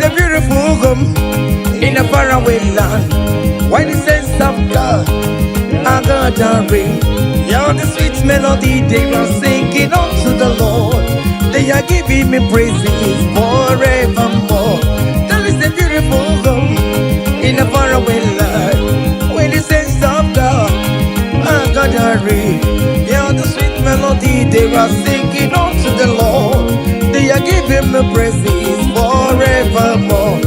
a beautiful home in a faraway land. Why the sense of God, I got a ring. Yeah, the sweet melody they are singing unto the Lord. They are giving me praises forevermore. That is a beautiful home in a faraway land. When the sense of God, I got a ring. Yeah, the sweet melody they are singing unto the Lord. They are giving me praises forevermore.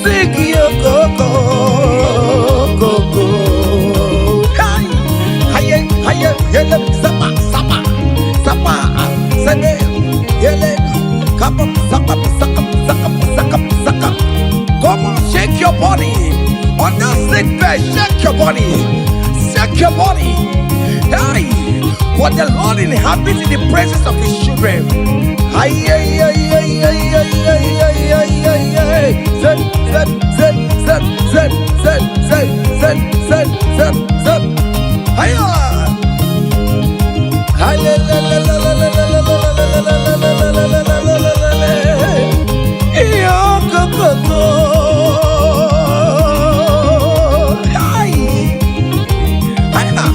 Sing your go-go, go-go. Hi, hiya, hiya, yele, sapa, sapa, sapa, sane, yele, kapa, sapa, saka, saka, saka, saka. Come on, shake your body. On the sick bed, shake your body. Shake your body. Hey, what the Lord inhabits in the presence of his children. Ay, ay, ay, ay, ay, ay, ay, ay, ay, ay, ay. Zed, zed, zed, zed, zed, zed, zed, zed, zed, zed, zed. Hiya! Ay, la, la, la, la, la, la, la, la, la, la, la, la, la, la. Iyo, go, go, go. Ay! Hiya!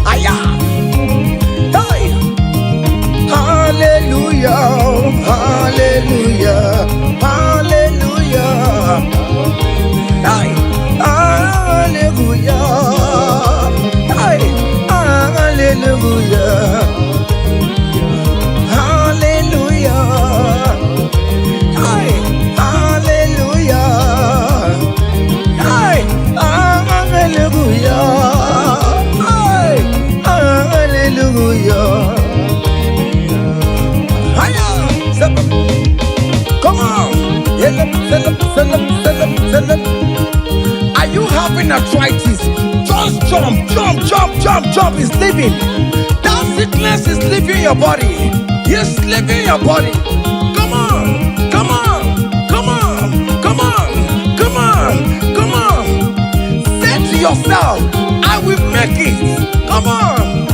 Hiya! Hey! Hallelujah, hallelujah, hallelujah. Hey, hallelujah. Hey, hallelujah. Hallelujah. Hey, hallelujah. Hey, hallelujah. Hey, hallelujah. Come on! Are you having arthritis? Just jump, jump, jump, jump, jump. It's leaving. That sickness is leaving your body. It's leaving your body. Come on, come on, come on, come on, come on, come on. Say to yourself, I will make it. Come on.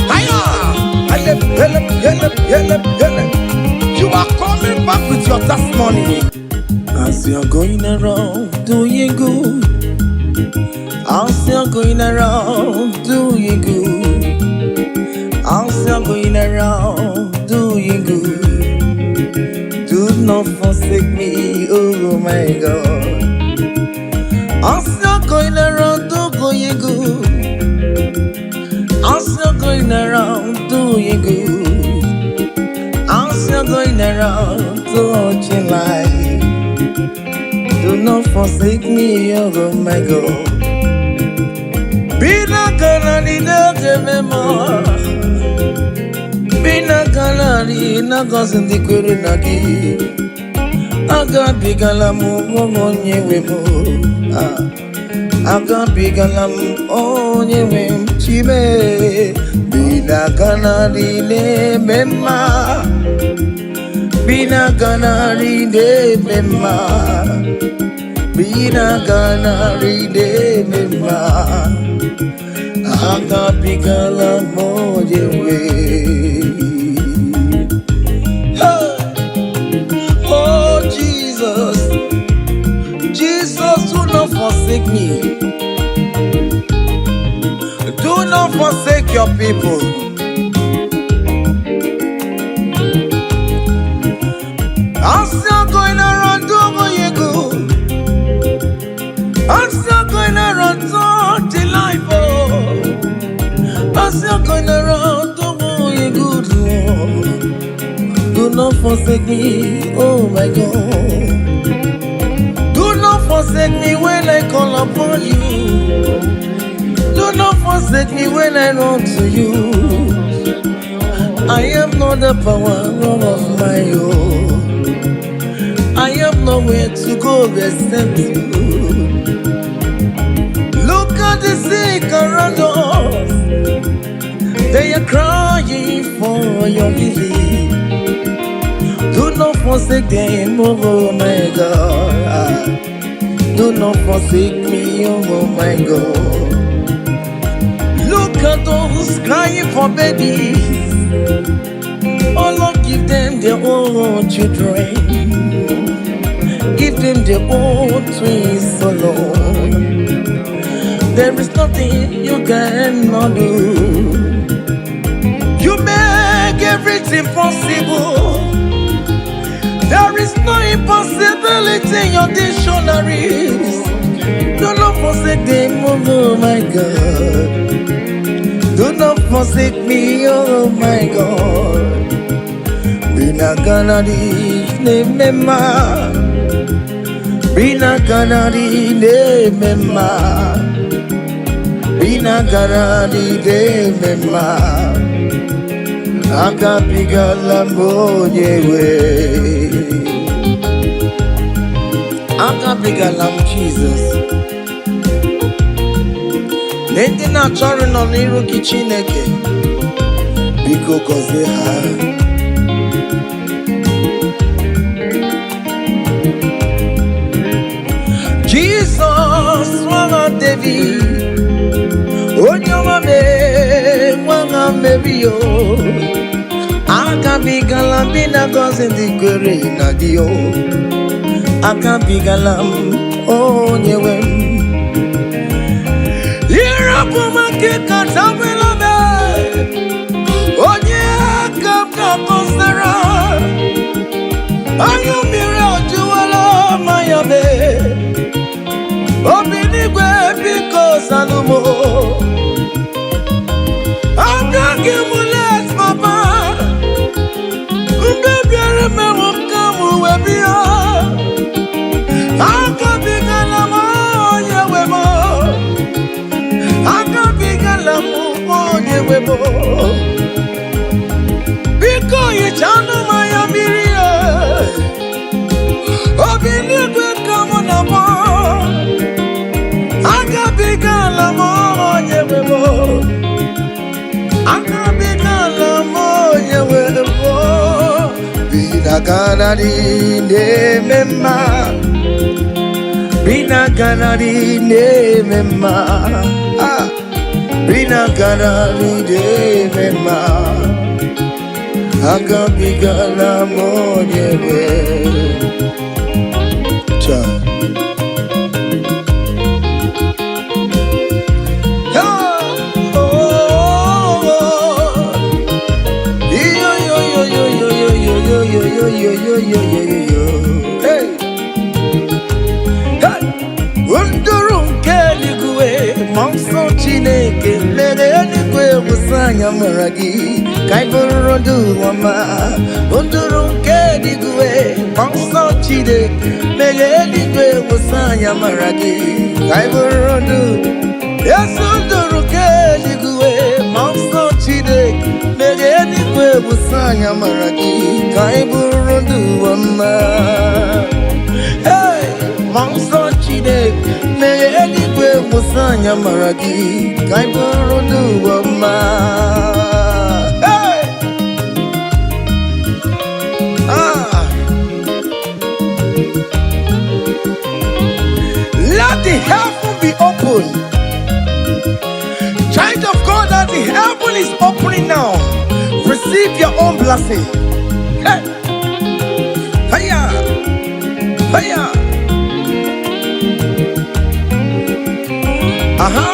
Hiya! You are coming back with your testimony. As you're going around doing good, as you're going around doing good, as you're going around doing good, do not forsake me, oh my God. As you're going around doing good, as you're going around doing good, as you're going around touching life, do not forsake me, oh my God. Be not gonna need no more. Be not gonna need no cousin the Kurunagi. I got big alamu on ye wemo. I got big alam on ye wem chibe. Be not gonna need memma. Bina gana ride mema, bina gana ride mema, anga pigala mojewe. Oh Jesus, Jesus, do not forsake me. Do not forsake your people. As you're going around doing good, as you're going around touching life, oh, as you're going around doing good, Lord, do not forsake me, oh my God. Do not forsake me when I call upon you. Do not forsake me when I run to you. I am not the power of my own. I have nowhere to go except you. Look at the sick around us. They are crying for your healing. Do not forsake them, oh my God. Do not forsake me, oh my God. Look at those crying for babies. Oh Lord, give them their own children. give them their own twins alone. There is nothing you cannot do. You make everything possible. There is no impossibility in your dictionaries. Do not forsake them, oh my God. Do not forsake me, oh my God. Bina ganadi ne mema, bina ganadi ne mema, bina ganadi ne mema. Akapiga lambo yewe, akapiga lam Jesus. Nende na chori no niru kichineke, biko koze ha. Jesus, wanga David, onyoma me, wanga mebio. Akabigalam bina gozi digwere na dio. Akabigalam onyewem. Irapuma kika tabela me, onye akabka konsera. Ayumire ojuwala mayabe. Obinigwe biko salumo. Agagimulet papa. Mbebiare me wakamu webia. Akabigalamu onyewemo. Akabigalamu onyewemo. Biko yichanu mayamirie. Obinigwe kamunamo. Akabigalamu onyewemo. Akabigalamu onyewemo. Bina ganadi ne mema, bina ganadi ne mema, bina ganadi ne mema. Akabigalamu onyewemo. Hey, Undurum keligwe, monso chineke, legeligwe musanya maragi, kaiburondu wama. Undurum keligwe, monso chineke, legeligwe musanya maragi, kaiburondu. Yes, undurum keligwe, monso chineke, legeligwe musanya maragi, kaiburondu wama. Hey, monso chide, meyeligwe musanya maragi, kaiburondu wama. Hey, let the heaven be open. Child of God, that the heaven is opening now. Receive your own blessing. Hey, hiya, hiya. Aha.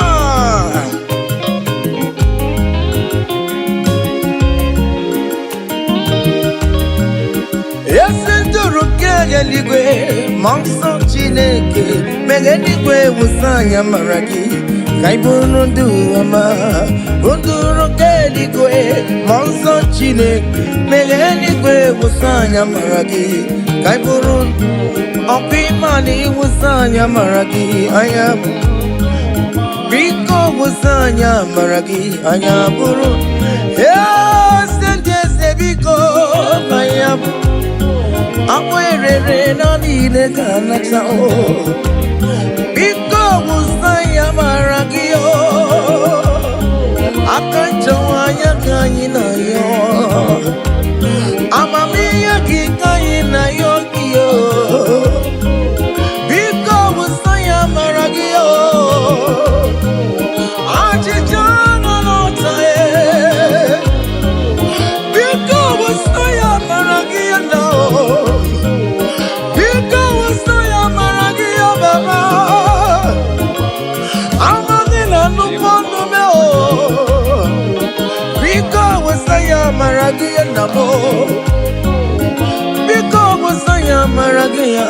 Yesenduru keligwe, monso chineke, megeligwe musanya maragi, kaiburondu wama. Unduru keligwe, monso chineke, megeligwe musanya maragi, kaiburondu. Opimani musanya maragi, ayabu. Biko musanya maragi, ayaburu. Yes, and biko, ayabu. Awerere na nile kanata o. Biko musanya maragi o. Akanchawanya kanyina yo. Amamiya kikanyina yo kiyo. Biko musanya maragi o. Ajijana nota e. Biko musanya maragi o. Biko musanya Marabo. Because I am Maragia.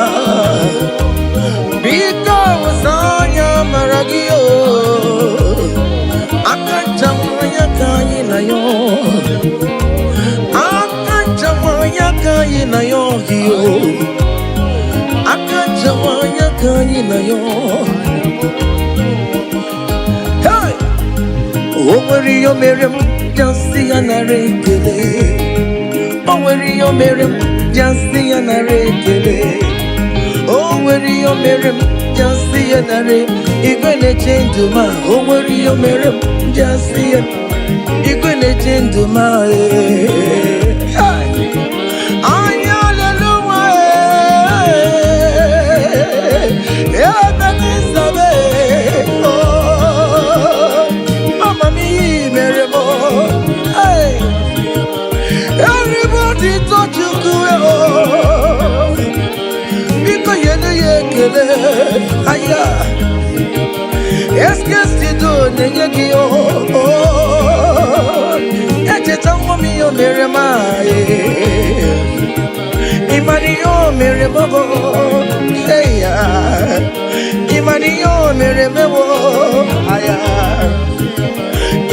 Because I am Maragio. Akachamaya Kainayo. Akachamaya Kainayo. Akachamaya Kainayo. Hey! Over your Miriam, just see an array. Over your Miriam, just see an array. Over your Miriam, just see an array. You're gonna change to my over your Miriam, just see it. You're gonna change to my everybody thought you could. Because you're the Aya. Yes, you do, Negio. Echetangomi, your Miramai. Imanio, Mirabo. Hey, Imanio, Mirabo. Aya.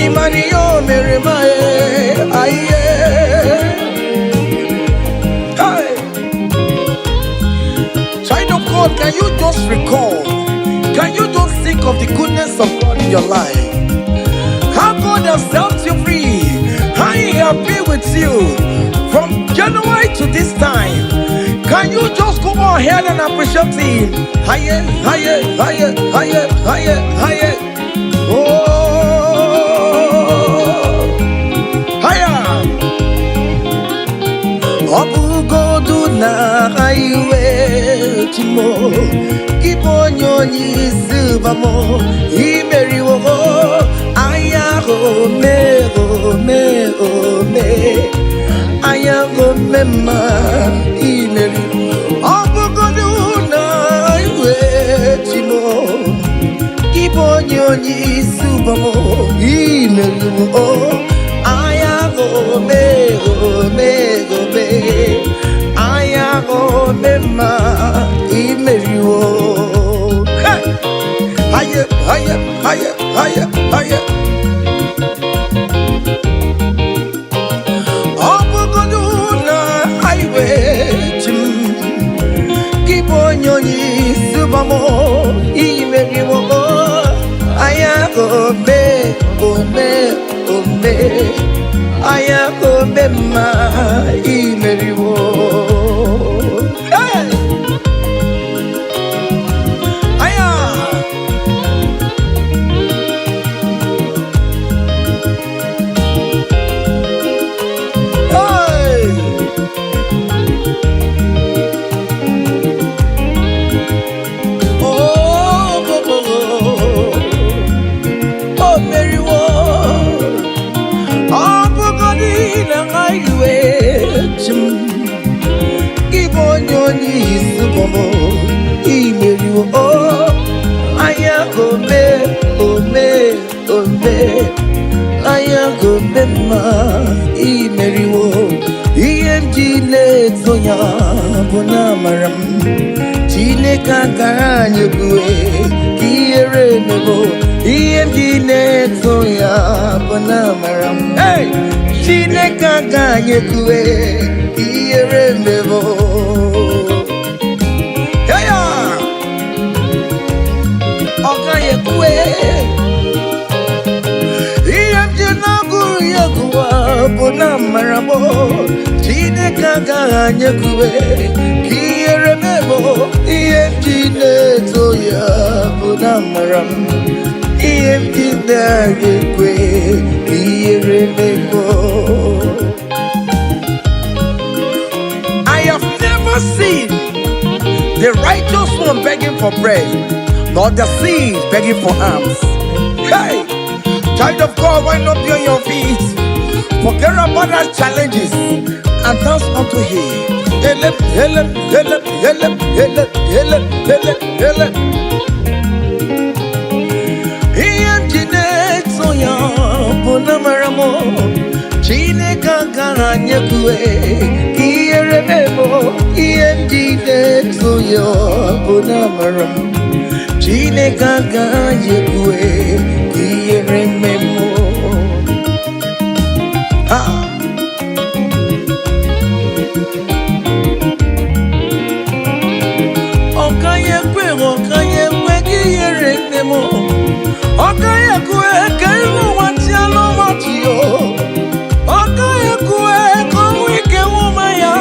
Imanio, Miramai. Aye. Can you just recall? Can you just think of the goodness of God in your life? How God has set you free. How He has been with you from January to this time. Can you just go ahead and appreciate Him? Higher, higher, higher, higher, higher, higher. Oh, higher. Abu Godu na highway Timo. Keep on your knees, Silvamo. He marry wo. Aya go me, go me, go me. Aya go me ma. He marry. Abu Godu na highway Timo. Keep on your knees, Silvamo. He marry wo. Aya go me, go me, go me. Aya go me ma, he marry wo. Hey, higher, higher, higher, higher, higher. Obu goduna highway chim. Keep on your knees, subamo, he marry wo. Aya go me, go me, go me. Aya go me ma, he marry wo. Hey, aya. Hey, oh, oh, oh, oh, marry wo. Keep on your knees, he marry wo. Aya go me, oh me, oh me. Aya go me ma, he marry wo. EMG legs on ya, bona maram. Chine kakanya kue, kiere nebo. EMG legs on ya, bona maram. Hey! Chine kakanye kue, iere nebo. Heya, okaye kue. Iemje na guru yakuwa, bona marabo. Chine kakanye kue, iere nebo. Iemje neto ya, bona maram. Iemje na kue, iere nebo. I have never seen the righteous one begging for bread, nor the seed begging for alms. Hey, child of God, why not be on your feet? Forget about our challenges and dance unto Him. Help, help, help, help, help, help, help, help. He am Jinet Soya, Bonamaramo, Chine Gaga. kagara nyekwe kiyere memo iyendide tuyo bunamaram chine kagara nyekwe kiyere memo okayekwe kiyere memo okayekwe kairu watialo matio okayekwe kowike wumaya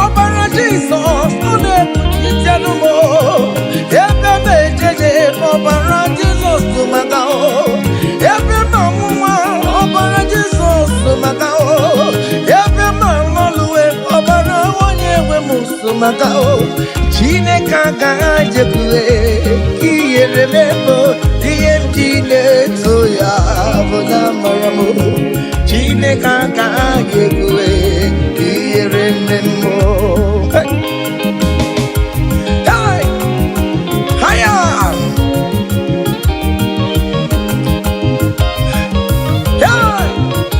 obara Jesus ode itianumo ebebe jeje obara Jesus tumagao ebe mamuma obara Jesus tumagao ebe mamoluwe obara wonyewe musumagao chine kagaje kwe kiyere memo DMD toya bona maramu chine kagaje kwe kiyere memo hey haya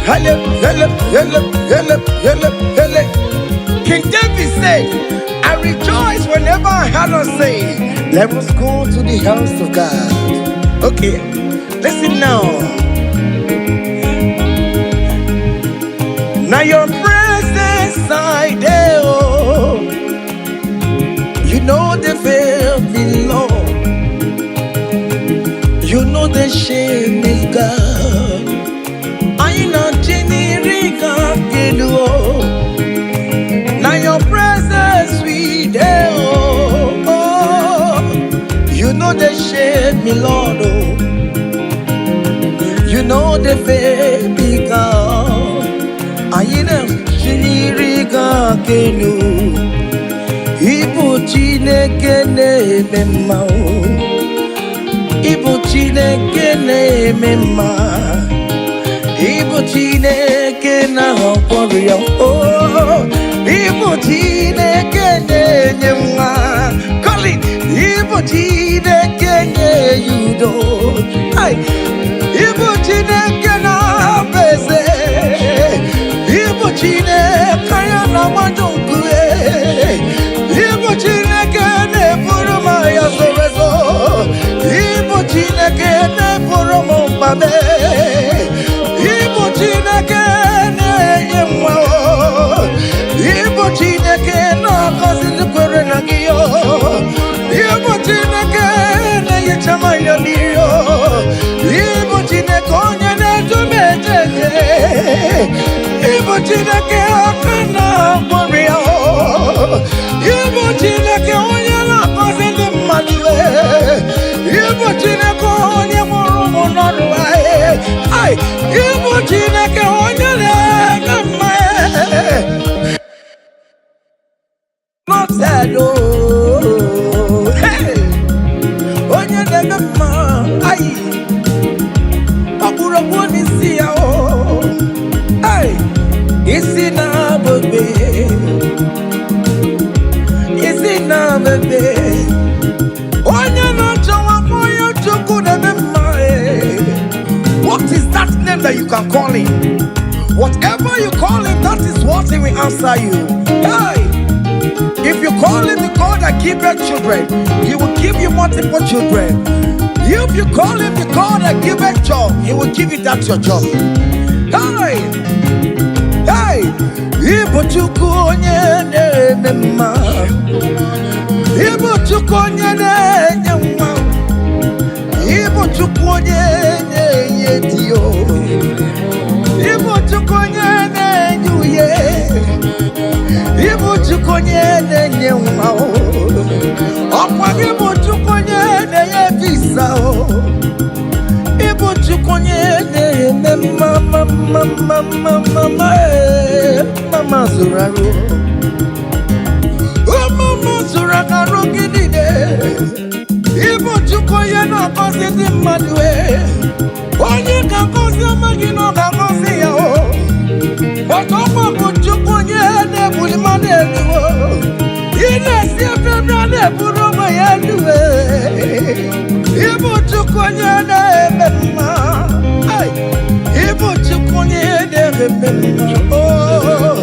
hele King David said, I rejoice whenever I hear us say, let us go to the house of God. Okay, listen now. Now your presence I there, oh, you know the fear me, Lord. You know the shame is God. I know Jenirica Gelu. Now your presence we there, oh, you know the shame me, Lord, oh, you know the baby God. I know Jenirica Gelu. Ibu Chineke mema, Ibu Chineke mema. Ibu Chineke na warrior, oh, Ibu Chineke nyemwa, call it, Ibu Chineke yudo, ay, Ibu Chineke na beze, Ibu Chineke na wajonkwe, Ibu Chineke ne puruma ya sorezo, Ibu Chineke ne puruma mbabe. Ibu Chineke na yemwa, Ibu Chineke na kazi kore na giyo, Ibu Chineke na yechama ya niyo, Ibu Chineke onye na tumejeje, Ibu Chineke akana warrior, Ibu Chineke onye na kazi maliwe, Ibu Chineke onye murumu naruae. Ay, Ibu Chineke onye na me, not sad oh, hey, onye na me, ay, akura boni siya oh, ay, isi na bebe, onye na chawa moyo chuku na me. What is that name that you can call him? Whatever you call him, that is what he will answer you. Hey, if you call him the God that giveth children, he will give you multiple children. If you call him the God that giveth job, he will give you that your job. Hey, hey, Ibu chukonye nema, Ibu chukonye nema, Ibu chukonye dio, Ibu chukonye nyuye, Ibu chukonye nyema, Okwa Ibu chukonye yevisa, Ibu chukonye mama zuraro, mama zuraro gidide, Ibu chukonye na kositi madwe. Onye kakosi magino kakosi ya o, Otoma kuchukunye ne bulimane duo, Ine siye ne buroma ya duwe, Ibu chukunye ne mema, Ibu chukunye ne Oh,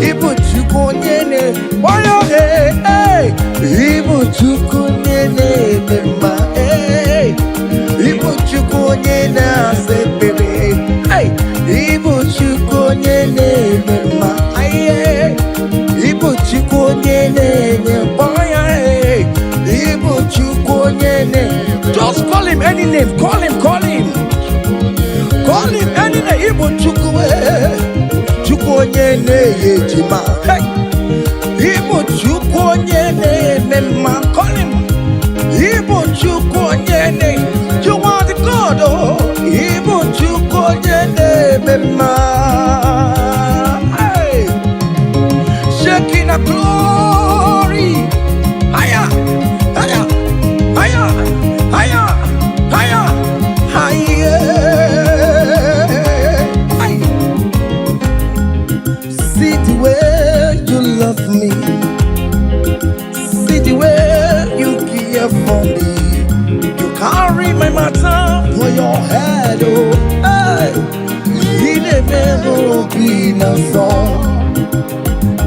Ibuchukunene, Waya, hey, Ibuchukunene, Mema, hey, Ibuchukunene, say, baby, hey, Ibuchukunene, Mema, hey, Ibuchukunene, Waya, hey, Ibuchukunene. Just call him any name, call him, call him. Call him any name, Ibuchukwe. Chukwonyene yejima. Hey, Ibuchukwonyene mema. Call him. Ibuchukwonyene. You are the God, oh. Ibuchukwonyene mema. Hey, shaking a glory. Higher, higher, higher, higher, higher, higher. See the way you love me. See the way you care for me. You carry my matter for your head, oh. Hey. He never be no song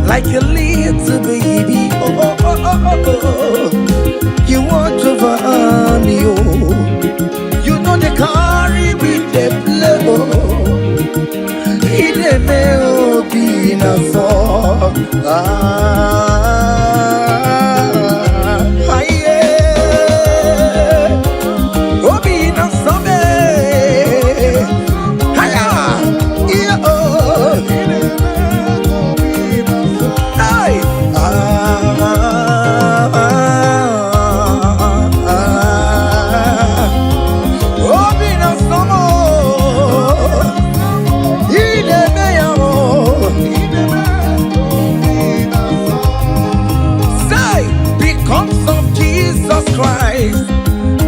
like a little baby. Oh, oh, oh, oh, oh. You want over me, oh. You know they carry with the play, he never be no song. Yeah. Oh, be no song. Hiya. Yeah, oh. Hey. Oh, be no song. Christ,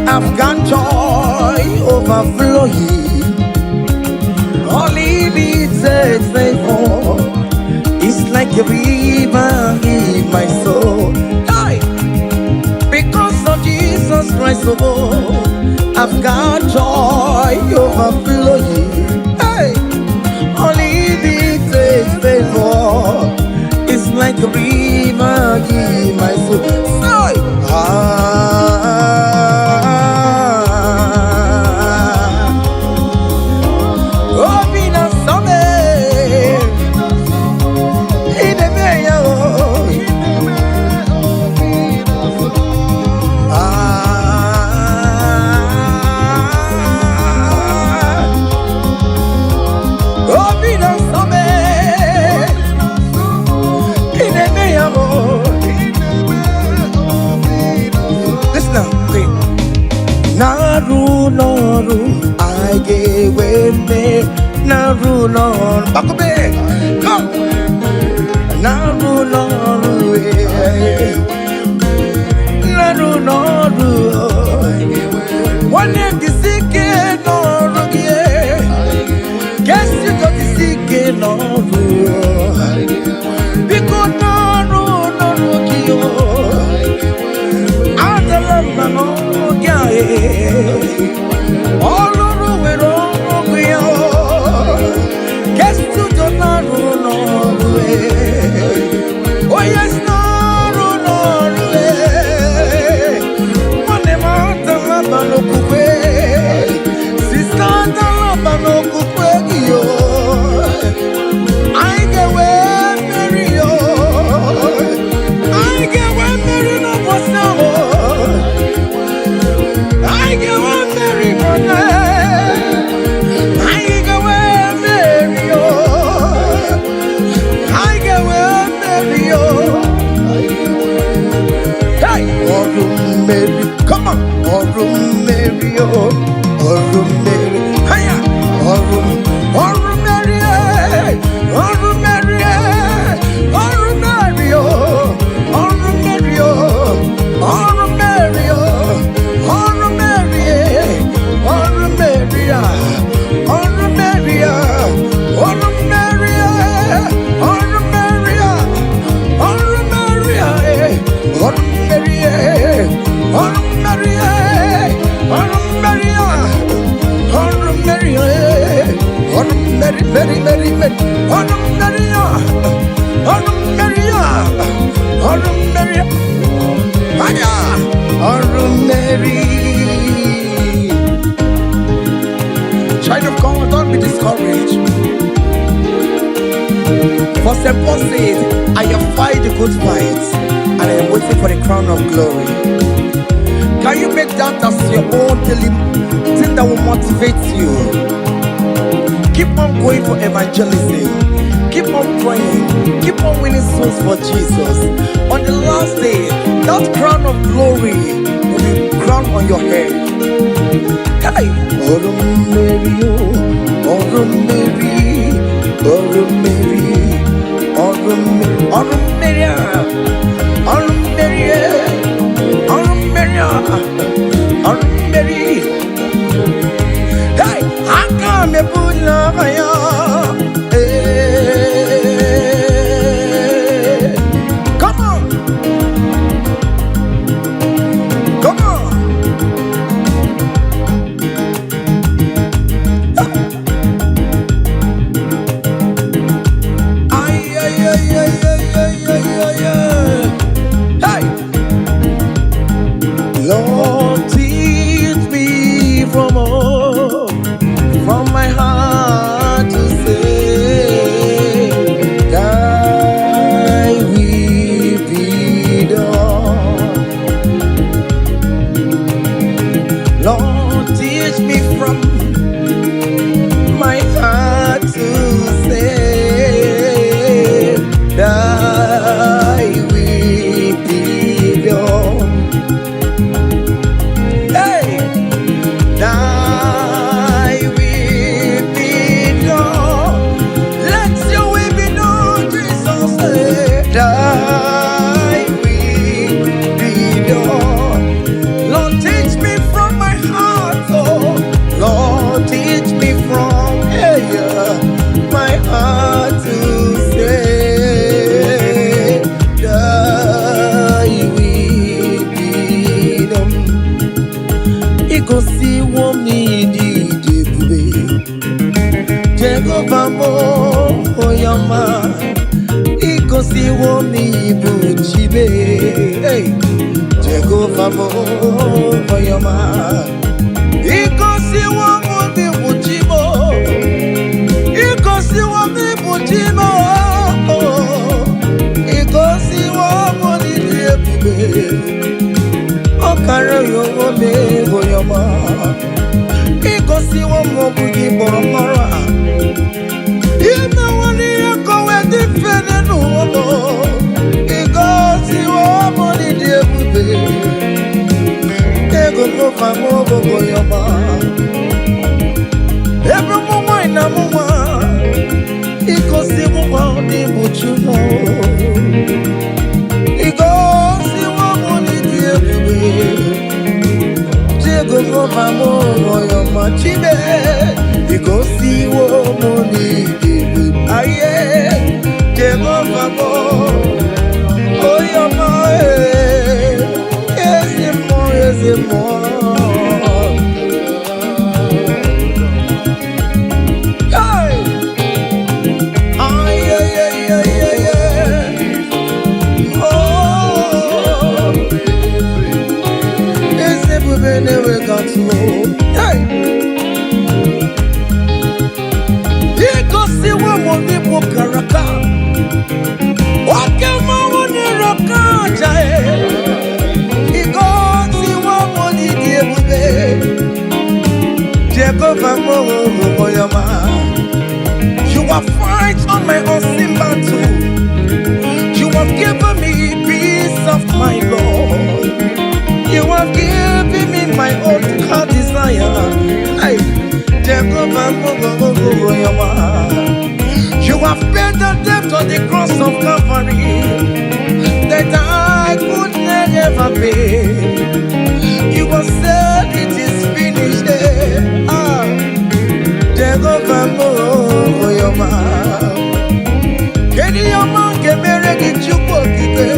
I've got joy overflowing. Only needs a favor. It's like a river in my soul. Hey! Because of Jesus Christ, oh, I've got joy overflowing. Hey! Only needs a favor. It's like a river in my soul. Naru noru, I gave me Naru noru. Bakobe, come. Naru noru, Naru noru. One name the sick noru, yeah. Guess you got the sick noru. Because naru noru, kyo. Adalama no. All over with all we are. Guess to the Norway. Oh, yes, Norway. One amount of Labano Coupe. Sister, the Labano Coupe. I get where Mary. I get where Mary no was now. I get one Mary Money. I get one Mary. I get one Mary. Hey, Mary, come on, Mary, Mary, hiya, Mary, Maria, Child of God, don't be discouraged. For St. Paul says, I have fight the good fight, and I am waiting for the crown of glory. Can you make that as your own daily thing that will motivate you? Keep on going for evangelism. Keep on praying. Keep on winning souls for Jesus. On the last day, that crown of glory will be crowned on your head. Hey! Oh, Mary, oh, Mary, oh, Mary. Hey, I come to put love on you. Come on, come on. Lord, teach me from my heart to say, thy will be done. Lord, teach me from my heart to say, thy will be done. Thy will be done. Let your will be done, Jesus. Thy will be done. Lord, teach me from my heart, oh. Lord, teach me from my heart to say, thy will be done. Ikosi womi di debube, Jehovah mo oyama. Ikosi womi buchibe, Jehovah mo oyama. Ikosi womi buchibo, Ikosi womi buchibo, Ikosi womi debube. Okara yowo me goyama, ikosi womo bugi boromora. Ina wani yakowe difene nuwomo, ikosi womo ni diebube. Ego kofa mo goyama, ebro mwa ina mwa, ikosi womo ni buchumo. Ikosi womo ni diebube. Jehovah mo oyama chibe, ikosi womo ni diebube. Aye, Jehovah mo oyama, ezemo. Hey, aye. Never got to hey. Ikosi womo ni bukaraka, wakema woni roka jae. Ikosi womo ni diebube, Jehovah mo oyama. You have fight on my unseen battle. You have given me peace of my Lord. You have given me my own heart desire. Hey, Jehovah, you have paid the debt on the cross of Calvary that I could never pay. You have said it is finished. Jehovah, Kedi yama kemere kichuko kibe.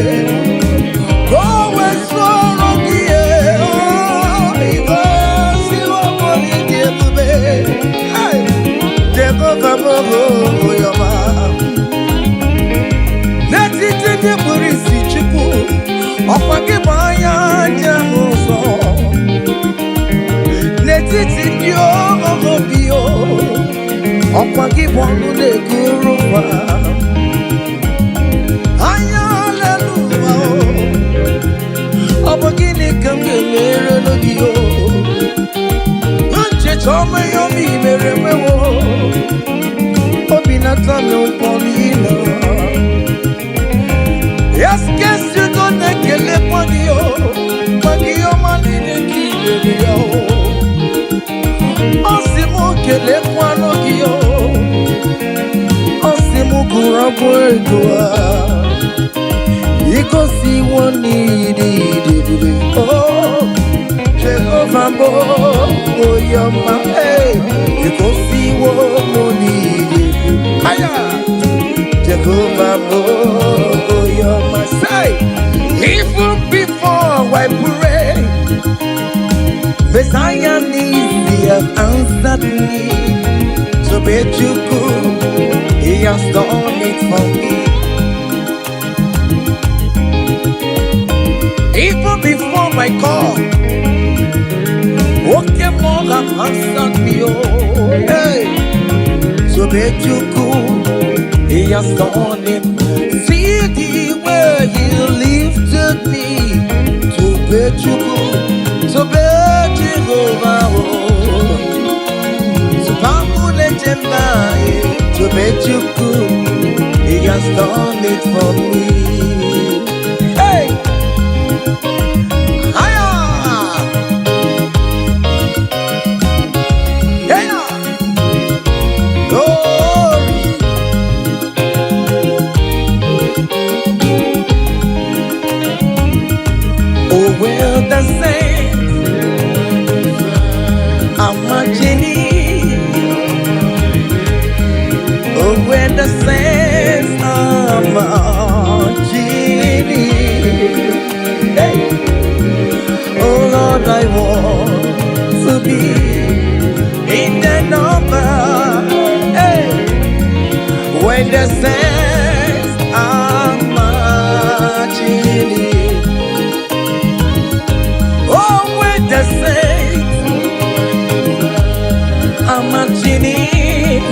Go and swallow the air. Ikosi womo ni diebube. Jehovah, Ọ̀pọ̀ kí wọ́n ló lè kúrò wá. Hallelujah o. Ọ̀pọ̀ kí ni kan kèmèrè lógi o. Ǹjẹ́ tọ́mọ yọ mi mèrè mẹ́wọ́. Obi na tọ́mi ò pọ̀ mí lọ. Yẹ́sìkẹ́sì tó ní kele pọ́ngi o. Pọ́ngi o máa ní ní kí lè yọ o. Osimu kele kwa logio, osimu kurabo edua. Iko si woni di. Oh, Jehovah bo, oh yama hey. Iko si woni di. Aya, Jehovah bo, oh yama say. Even before I pray, Messiah needs have answered me. So bet you could, He has done it for me. Even before my call, okay, more have answered me. Oh, hey. So bet you could, He has done it. See the way He lifted me. So bet you could, so bet you over. To bet you could, He has done it for me. Hey, hiya, hey, glory. Oh, well, the saints are marching in. When the saints are marching in, hey. Oh Lord, I want to be in the number, hey. When the saints are marching in, oh, when the saints are marching in.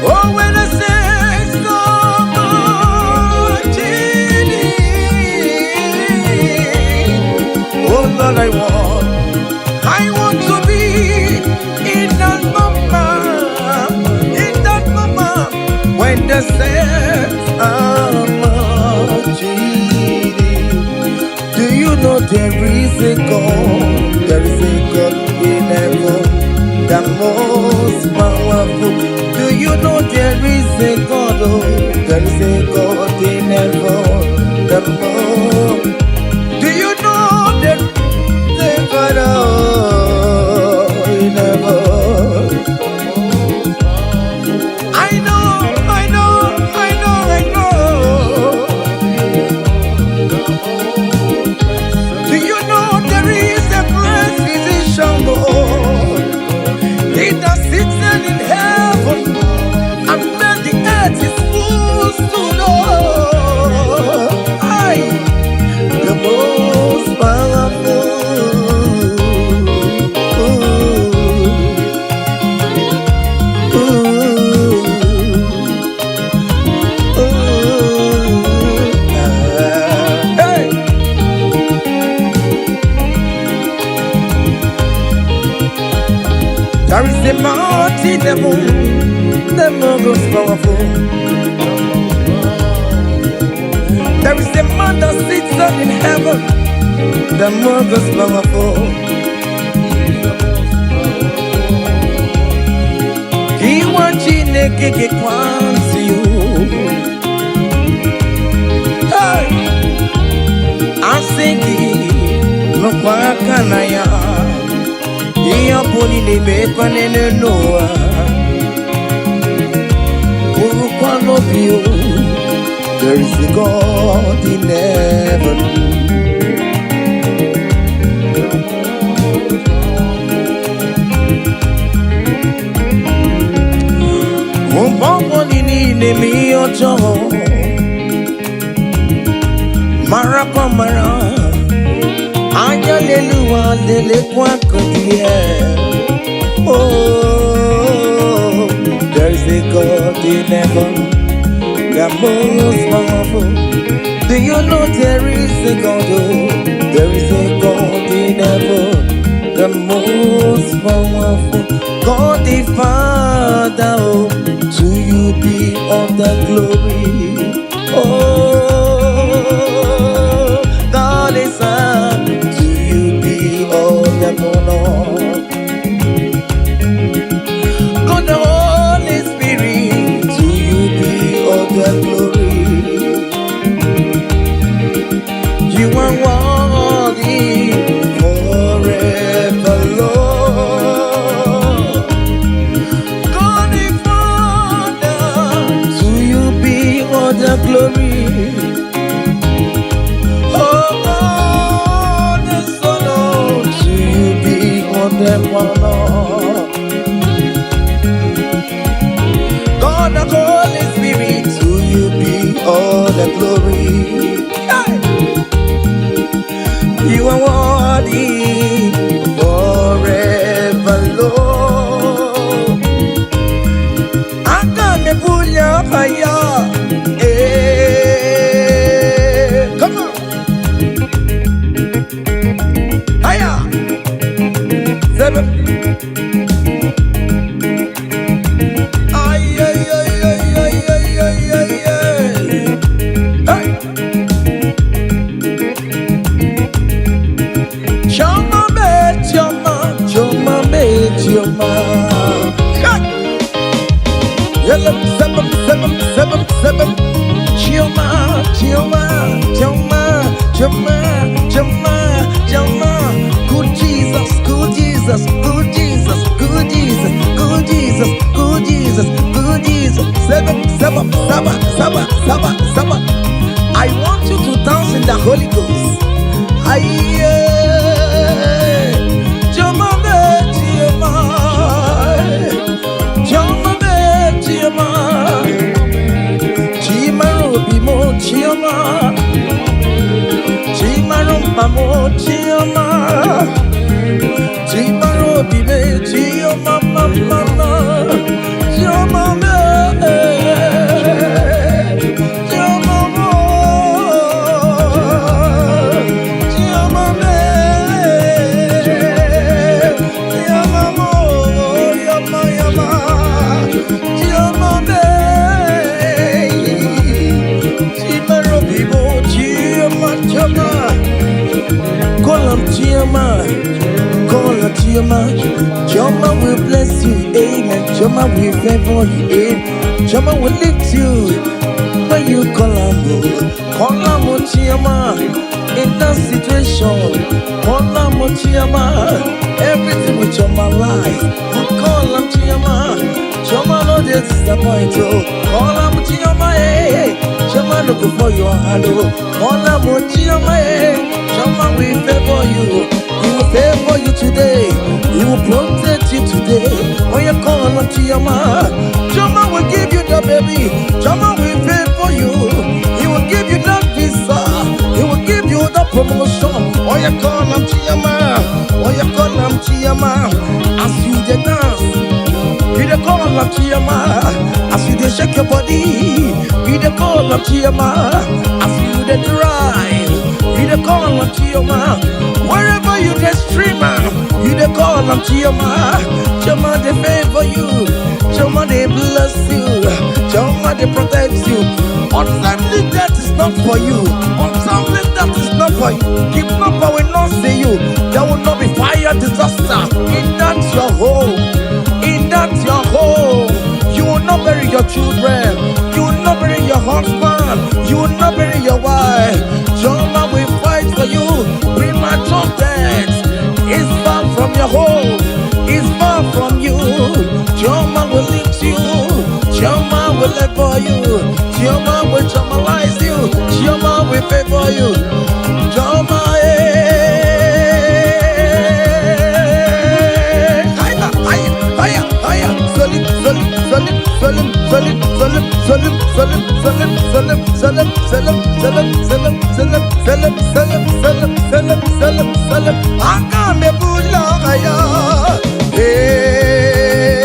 Oh, when the saints are marching in. Oh Lord, I want to be in that moment, when the saints are marching in. Do you know there is a God? There is a God in heaven, the most powerful. Do you know there is a God? Oh, there is a God in heaven, the Lord. Do you know there is a God in heaven? I know. Do you know there is a great physician, Lord? He that sits in heaven. The earth is full to know I, the most powerful. Hey. There is a mountain, the most powerful. There is a man that sits up in heaven, the most powerful. He wants you to get one to you. Hey, I'm singing, no quacanaya. You're putting the bacon in the Noah. Of you, there is a God in heaven. Nemi ojo Marapa mara Ayalelu Oh, there is a God in heaven, the most powerful. Do you know there is a God? Oh, there is a God in heaven, the most powerful. God the Father, oh, to you be all the glory. Oh, God the Son, to you be all the honor. God the Holy Spirit, to you be all the glory. You are worthy forever, Lord. God the Father, to you be all the glory. Oh God the Son, oh, to you be all the honor. God the Holy Spirit, to you be all the glory. Hey! You are worthy forever, Lord. I'm gonna pull your fire. Hey, come on. Fire. Seven. Ay, ay, ay, ay, ay, ay, ay, ay, ay. Hey. Choma me, choma, choma me, choma. Seven, seven, seven, seven, seven. Choma, choma, choma, choma, choma, choma. Good Jesus, good Jesus, good Jesus, good Jesus, good Jesus, good Jesus, good Jesus. Seven, seven, seven, seven, seven, seven. I want you to dance in the Holy Ghost. Aye. Chioma, Chimarumamo, Chioma, Chimaro Bibe, Chioma, Mama, Chioma, Chioma will bless you, amen. Chioma will favor you, amen. Chioma will lift you when you call her. Chioma in that situation. Call her, Chioma. Everything with Chioma life. Call her, Chioma. Chioma no disappoint you. Call her, Chioma, hey. Chioma look for your hand. Call her, Chioma, hey. Chioma will favor you. He will favor you today. He will protect you today. When you call on Chioma, Chioma will give you the baby. Chioma will favor you. He will give you that visa. He will give you the promotion. When you call on Chioma, when you call on Chioma, as you dey dance, you dey call on Chioma. As you dey shake your body, you dey call on Chioma. As you dey drive, you dey call on Chioma. Wherever you dey stream, you dey call on Chioma. Chioma dey favor you. Chioma dey bless you. Chioma dey protect you. Untimely death is not for you. Untimely death is not for you. Kidnapper will not see you. There will not be fire disaster in that your home. In that your home. You will not bury your children. You will not bury your husband. You will not bury your wife. Chioma will fight for you. Premature death is far from your home. Is far from you. Chioma will lift you. Chioma will favor you. Chioma will Chiomalize you. Chioma will favor you. Chioma, higher, higher, higher, higher. Solid, solid, solid, solid, solid, solid, solid, solid, solid, solid, solid, solid, solid, solid, solid, solid, solid, solid. Salam, Agame Bulaya. Hey,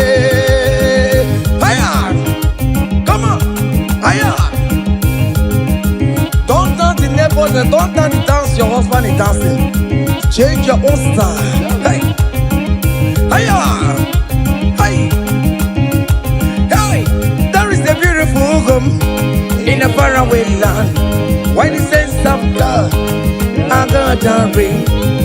hiya, come on, hiya. Don't dance the neighbors and don't dance the dance your husband is dancing. Change your own style. Hey, hiya, hey, hey. There is a beautiful home in a faraway land. Why the sense of God? I got a ring.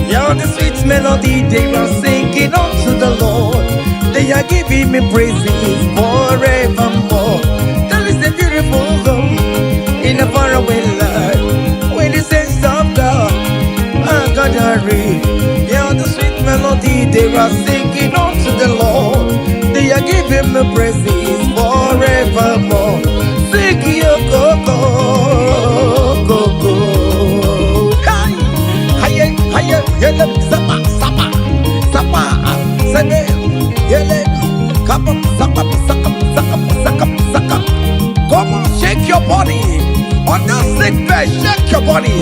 Yeah, the sweet melody they are singing unto the Lord. They are giving me praises forevermore. There is a beautiful home in a faraway land. When the sense of God, I got a ring. Yeah, the sweet melody they are singing unto the Lord. They are giving me praises forevermore. Sing your go-go, go-go. Yele, sapa, sapa, sapa, sene, yele, kapa, sapa, saka, saka, saka, saka. Come on, shake your body. On that sick bed, shake your body.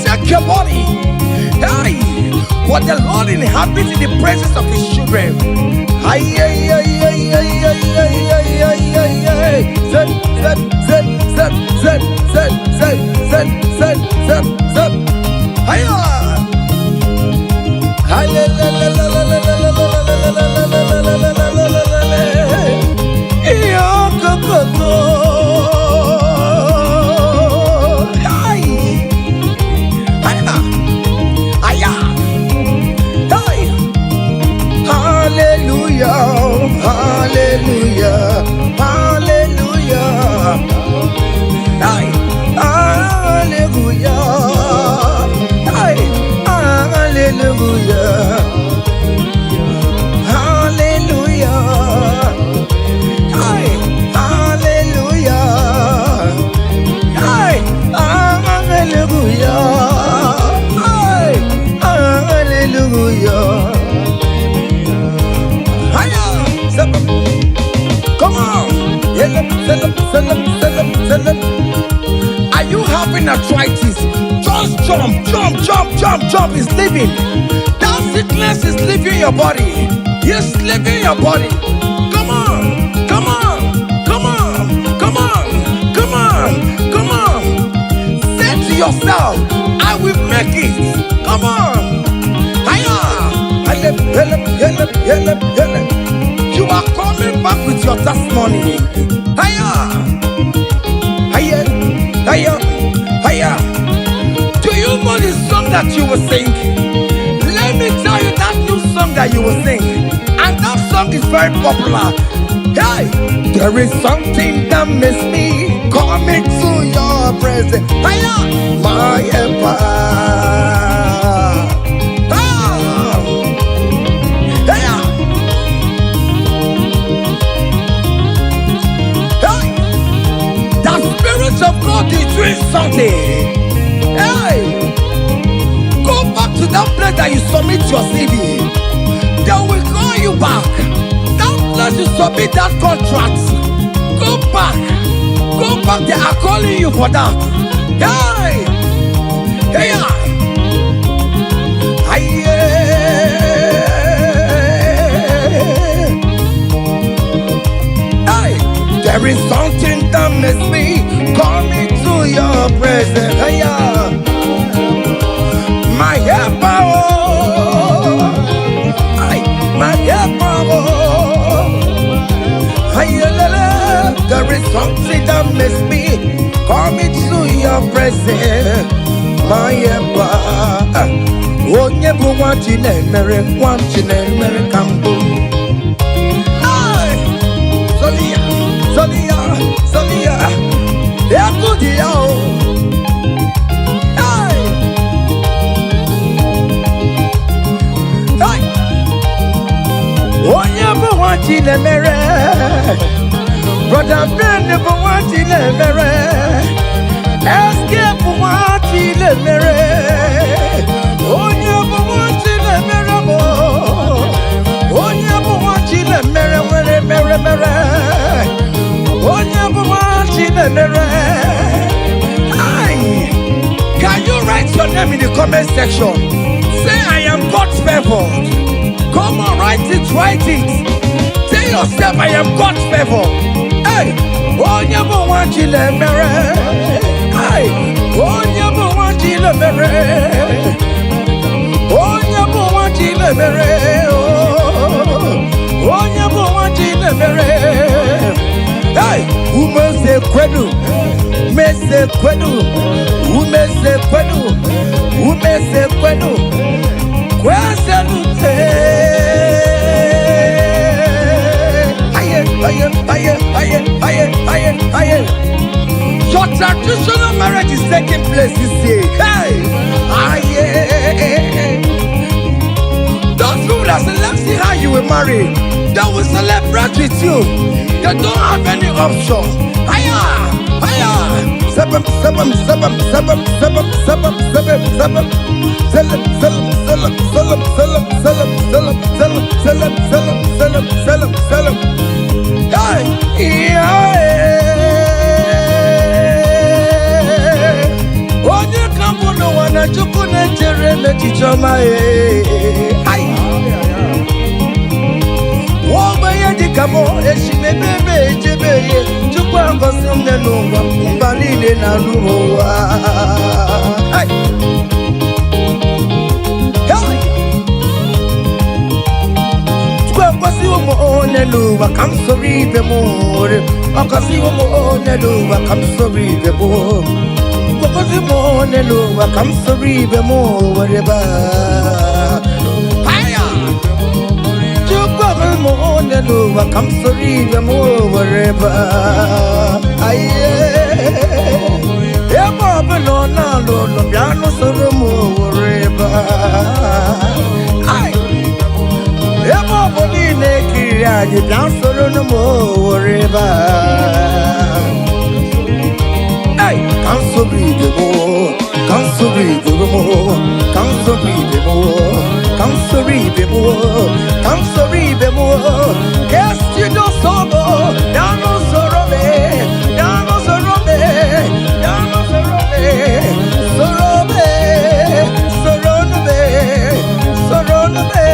Shake your body. Hey, what the Lord inhabits in the presence of his children. Hey, hey, hey, hey, hey, hey, hey, hey, hey, hey. Zed, zed, zed, zed, zed, zed, zed, zed, zed, zed, zed. Hiya! Are you having arthritis? Just jump, jump, jump, jump, jump. It's leaving. That sickness is leaving your body. It's leaving your body. Come on, come on, come on, come on, come on, come on. Say to yourself, I will make it. Come on. Hiya. You are coming back with your testimony. Hiya. Hiya, hiya, hiya. Do you know the song that you will sing? Let me tell you that new song that you will sing. And that song is very popular. Hey, there is something that makes me coming to your presence. Hiya, my empire. Of God is doing something. Hey, go back to that place that you submit your CV. They will call you back. That place you submit that contract. Go back. Go back. They are calling you for that. Hey, hey, hey. There is something that makes me coming to your presence. Hey, my helper, my helper. There is something that makes me coming to your presence. My helper. Oh, never want you, never want you, never come home. Sonia, yeah, good, yeah. Hey, hey. Oh, never want you, never. Brother, friend, never want you, never. Escape, want you, never. Oh, never want you, never. Oh, never want you, never. Can you write your name in in the comment section. Say, I am God's favored. Come on, write it, write it. Tell yourself, I am God's favored. Hey, oh, you don't want you to marry. Hey, oh, you don't want you to marry. Oh, you don't want you to marry. Oh, you don't want you to marry. Hey, who must say kwedu? Mese kwedu. Who mese kwedu? Who mese kwedu? Kwaselu aye. Your traditional marriage is taking place this year. Hey, aye. Those people that select see how you will marry, they will celebrate with you. They don't have any option. Aye. Sabam. Onye kampu no wana chuku nechere mechichoma Wogbe dikamo eshimebebe ejebeye chukwu angosi mnenungwa mbalile na luwa. Luba, come sorry the more. Okasi wo mo ne luba, come sorry the more. Okasi mo ne luba, come sorry the more. Whatever. Hiya. Chupa mo ne luba, come sorry the more. Whatever. Aye. Eba beno na lo piano soro mo. Whatever. Aye. Eba boni ne you dance solo no more river. Hey, come so breathe the more, come so breathe the more, come so breathe the more, come so breathe the more, come so breathe the more. Yes, you know so more. Down on Sorobe, down on Sorobe, down on Sorobe, Sorobe, Sorobe, Sorobe, Sorobe.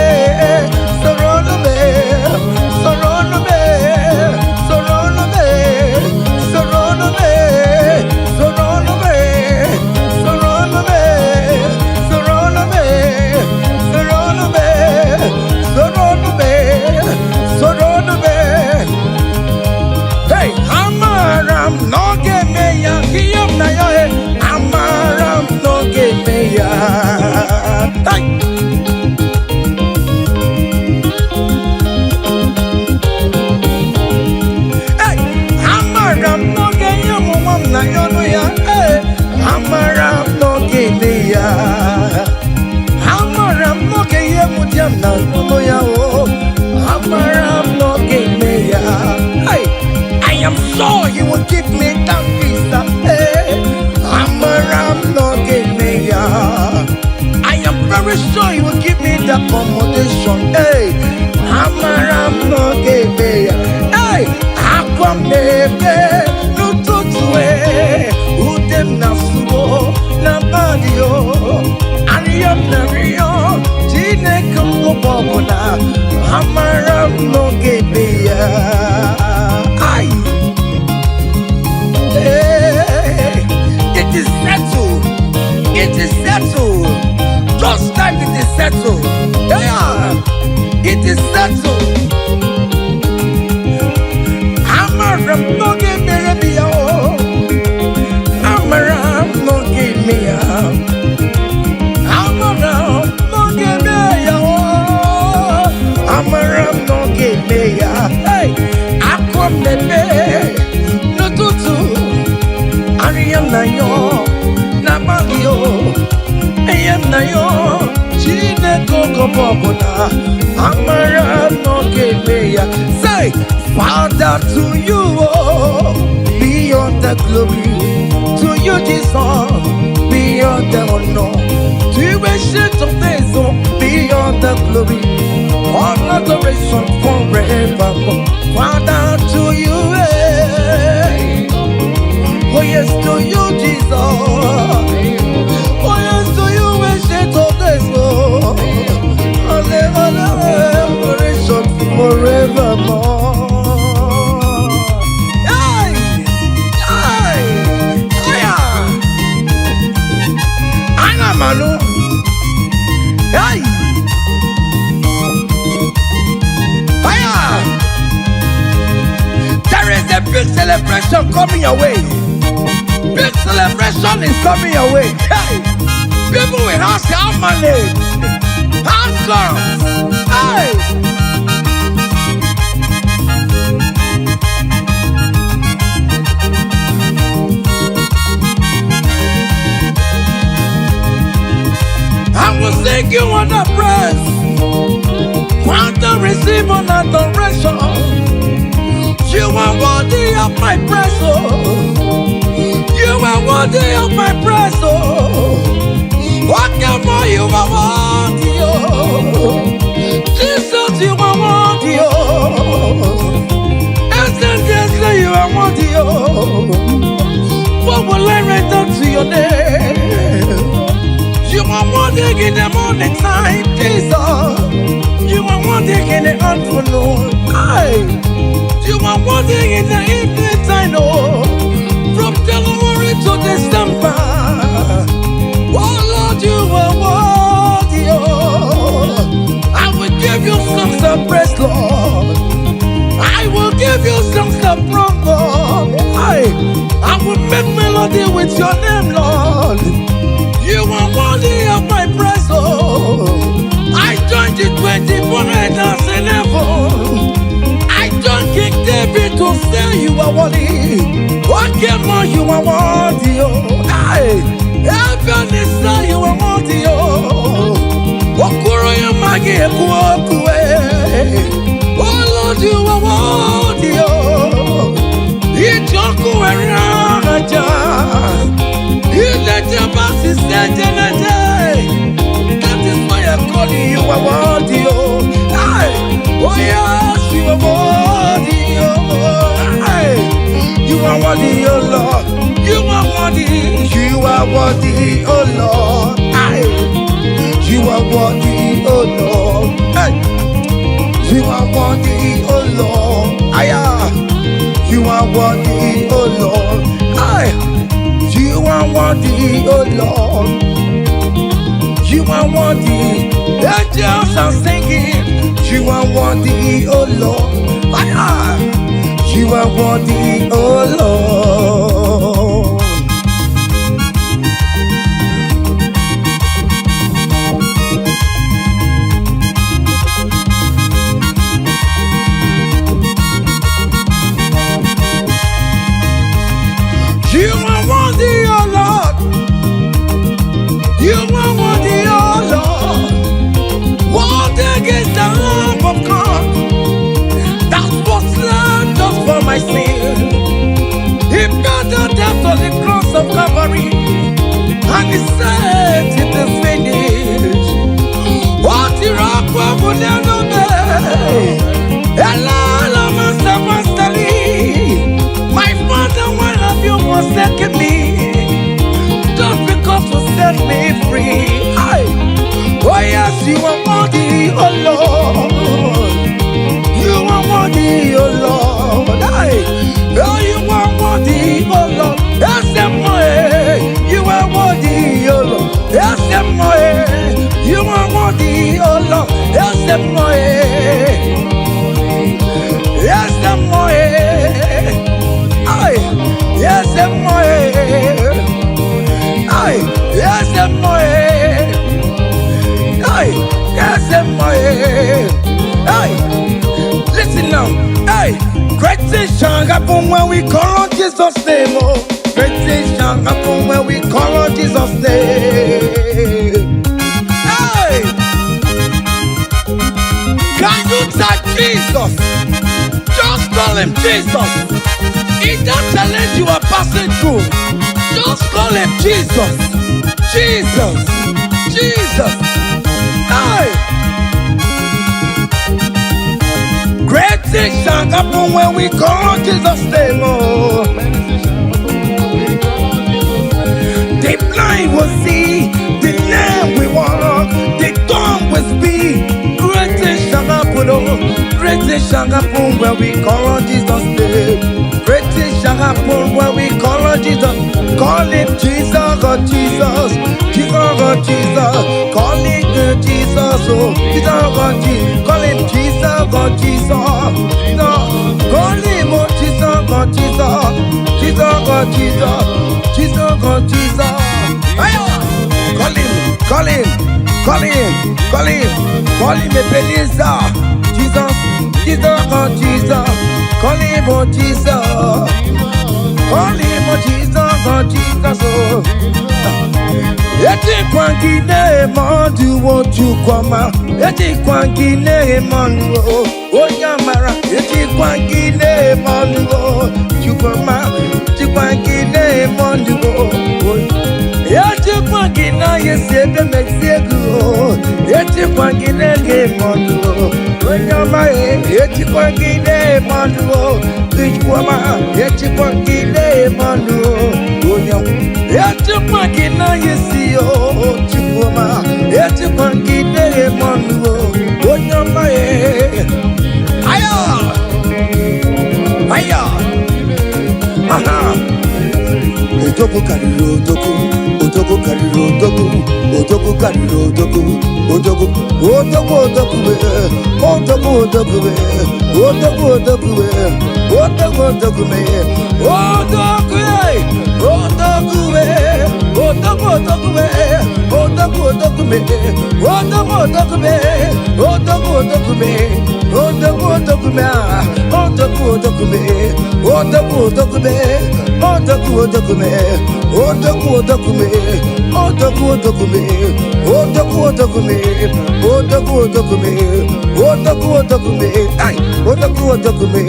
I am sure you will give me that visa. Hey, I am very sure you will give me that accommodation. Hey, hey, akwamebe nututue udem nasuo na badio ariyam na riyo jine kumubobona amaram no gebeya. Ay, hey, it is settled. It is settled. Just like it is settled. Yeah, it is settled. Amaram no gebeya. Amaram no gebeya. Amaram no gebeya. Amaram no gebeya. Hey, akwamebe nututu ariyam na yo na bagio eyam na yo chine koko bobona amaram no gebeya. Say, Father, to you beyond the glory, to you Jesus beyond the honor, to you ancient of days beyond the glory, all adoration forevermore. Father, to you, oh yes, to you Jesus, oh yes, to you, Hey! Fire! There is a big celebration coming your way. Big celebration is coming your way. Hey! People will ask how money, how comes. Hey! I will sing you on the praise, want to receive an adoration. You are worthy of my praise, oh. You are worthy of my praise, oh. What more you are worthy, oh. Jesus, you are worthy, oh. Essentially, you are worthy, oh. What will I return to your name? You are wanting in the morning time, Jesus. You are wanting in the afternoon. You are wanting in the evening time, oh. From January to December. Oh Lord, you are worthy, oh. I will give you songs of praise, Lord. I will give you songs of praise, Lord. I will make melody with your name, Lord. You are worthy of my praise, oh. I joined the 24 elders in heaven. I joined King David to say you are worthy. What more you are worthy, oh. Heaven is say you are worthy, oh. Okuro yamagi ekuokue. Oh Lord, you are worthy, oh. Ijoku eraja. That is why I'm calling you a worthy, oh. Oh yes, you are worthy, oh. You are worthy, oh Lord. You are worthy. You are worthy, oh Lord. You are worthy, oh Lord. You are worthy, oh Lord. You are worthy, oh Lord. You are worthy, oh Lord. You are worthy. Angels are singing. You are worthy, oh Lord. You are worthy, oh Lord. You are worthy, oh Lord. You are worthy, oh Lord. Worthy is the Lamb of God that was slain just for my sin. He paid the debt on the cross of Calvary, and he said it is finished. What you rock will never be. Hello, Master Masterly. My Father, why have you forsaken me? Just because you set me free. Oh yes, you are worthy, oh Lord. You are worthy, oh Lord. Oh, you are worthy, oh Lord. Yes, you are worthy, oh Lord. Yes, you are worthy, oh Lord. Yes, yes, yes, listen now. Great things shall happen when we call on Jesus' name. Oh, great things shall happen when we call on Jesus' name. Can you touch Jesus? Just call him Jesus. In that challenge you are passing through, just call him Jesus. Jesus. Jesus. Great things shall happen when we call on Jesus' name. Oh. The blind will see, the lame will walk, the dumb will speak. Great things shall happen, oh. Great things shall happen when we call on Jesus' name. Great things shall happen when we call on Jesus. Call him Jesus, oh Jesus. Jesus, oh Jesus. Call him Jesus. oh, Jesus God Jesus. Call him Jesus God Jesus. No, call him oh, Jesus God Jesus. Jesus God Jesus. Jesus God Jesus. Ayo! Call him, call him, call him, call him, call him Ebenezer. Jesus, Jesus God Jesus. Call him oh Jesus. Call him oh Jesus God Jesus. Oh. Eti kwangine mandu wo chukwama. Eti kwangine mandu o nyamara. Eti kwangine mandu o chukwama. Eti kwangine mandu o. Eti kwangina yesebe mexegu. Eti kwangine mandu o nyama. Eti kwangine mandu o chukwama. Eti kwangine mandu o nyama. Eti kwangina yesi yo chukuma. Eti kwangine mandu o nyama. Aya, aya, aha. Otoku kariro otoku, otoku kariro otoku, otoku kariro otoku, otoku, otoku otoku be, otoku otoku be, otoku otoku be, otoku otoku be, otoku otoku be, otoku otoku be, otoku otoku be, otoku otoku be, otoku otoku be, otoku otoku be, otoku otoku be, otoku otoku be, otoku otoku be, otoku otoku be, otoku otoku be, otoku otoku be, otoku otoku be, otoku otoku be, ay, otoku otoku be,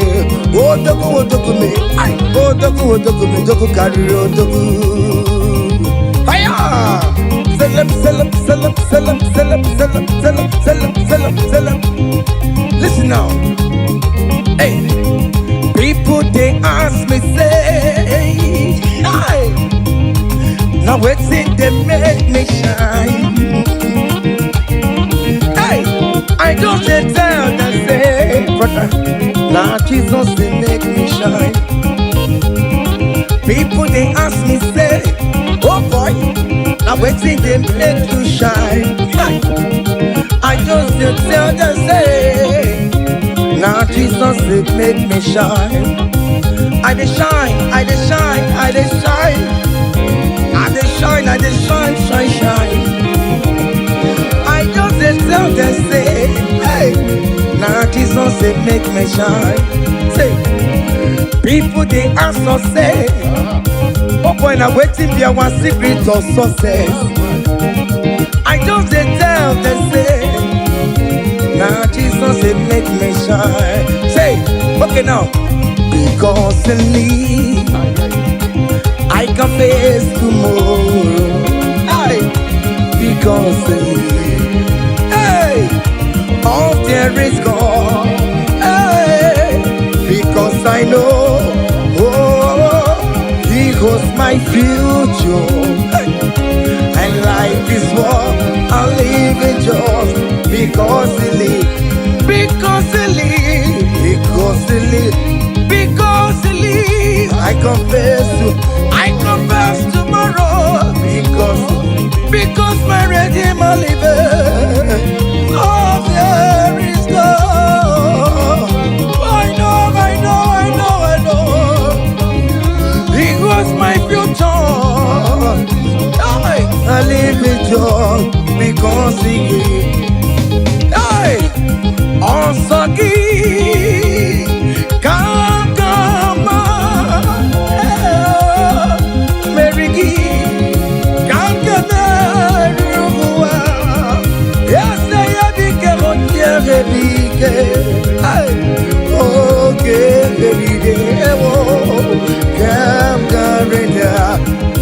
otoku otoku be, ay, otoku otoku be, otoku kariro otoku. Hiya! Selam, selam, selam, selam, selam, selam, selam, selam, selam, selam. Listen now. Hey, people they ask me say, hey, now what's it they make me shine? Hey, I don't tell them say, brother, now Jesus they make me shine. People they ask me say, oh boy, now what's it they make you shine? Hey, I just tell them say, now Jesus it make me shine. I dey shine, I dey shine, I dey shine, I dey shine, I dey shine, shine, shine. I just dey tell them say, hey, now Jesus it make me shine. Say, people they ask us say, oh boy, now waiting be our secret of success. I just dey tell them say, now Jesus it make me shine. Say, okay now. Because in me, I can face tomorrow. Hey, because in me, hey, all there is gone. Hey, because I know, oh, He holds my future. Hey, and life is what I live in just because He lives. Because He lives. Because He lives. Because He lives, I confess tomorrow. Because my Redeemer liveth. Oh, there is God. I know. He was my future. I live in joy because He gave. Hey, also give. Come, Mary, come, yes, I became on your okay,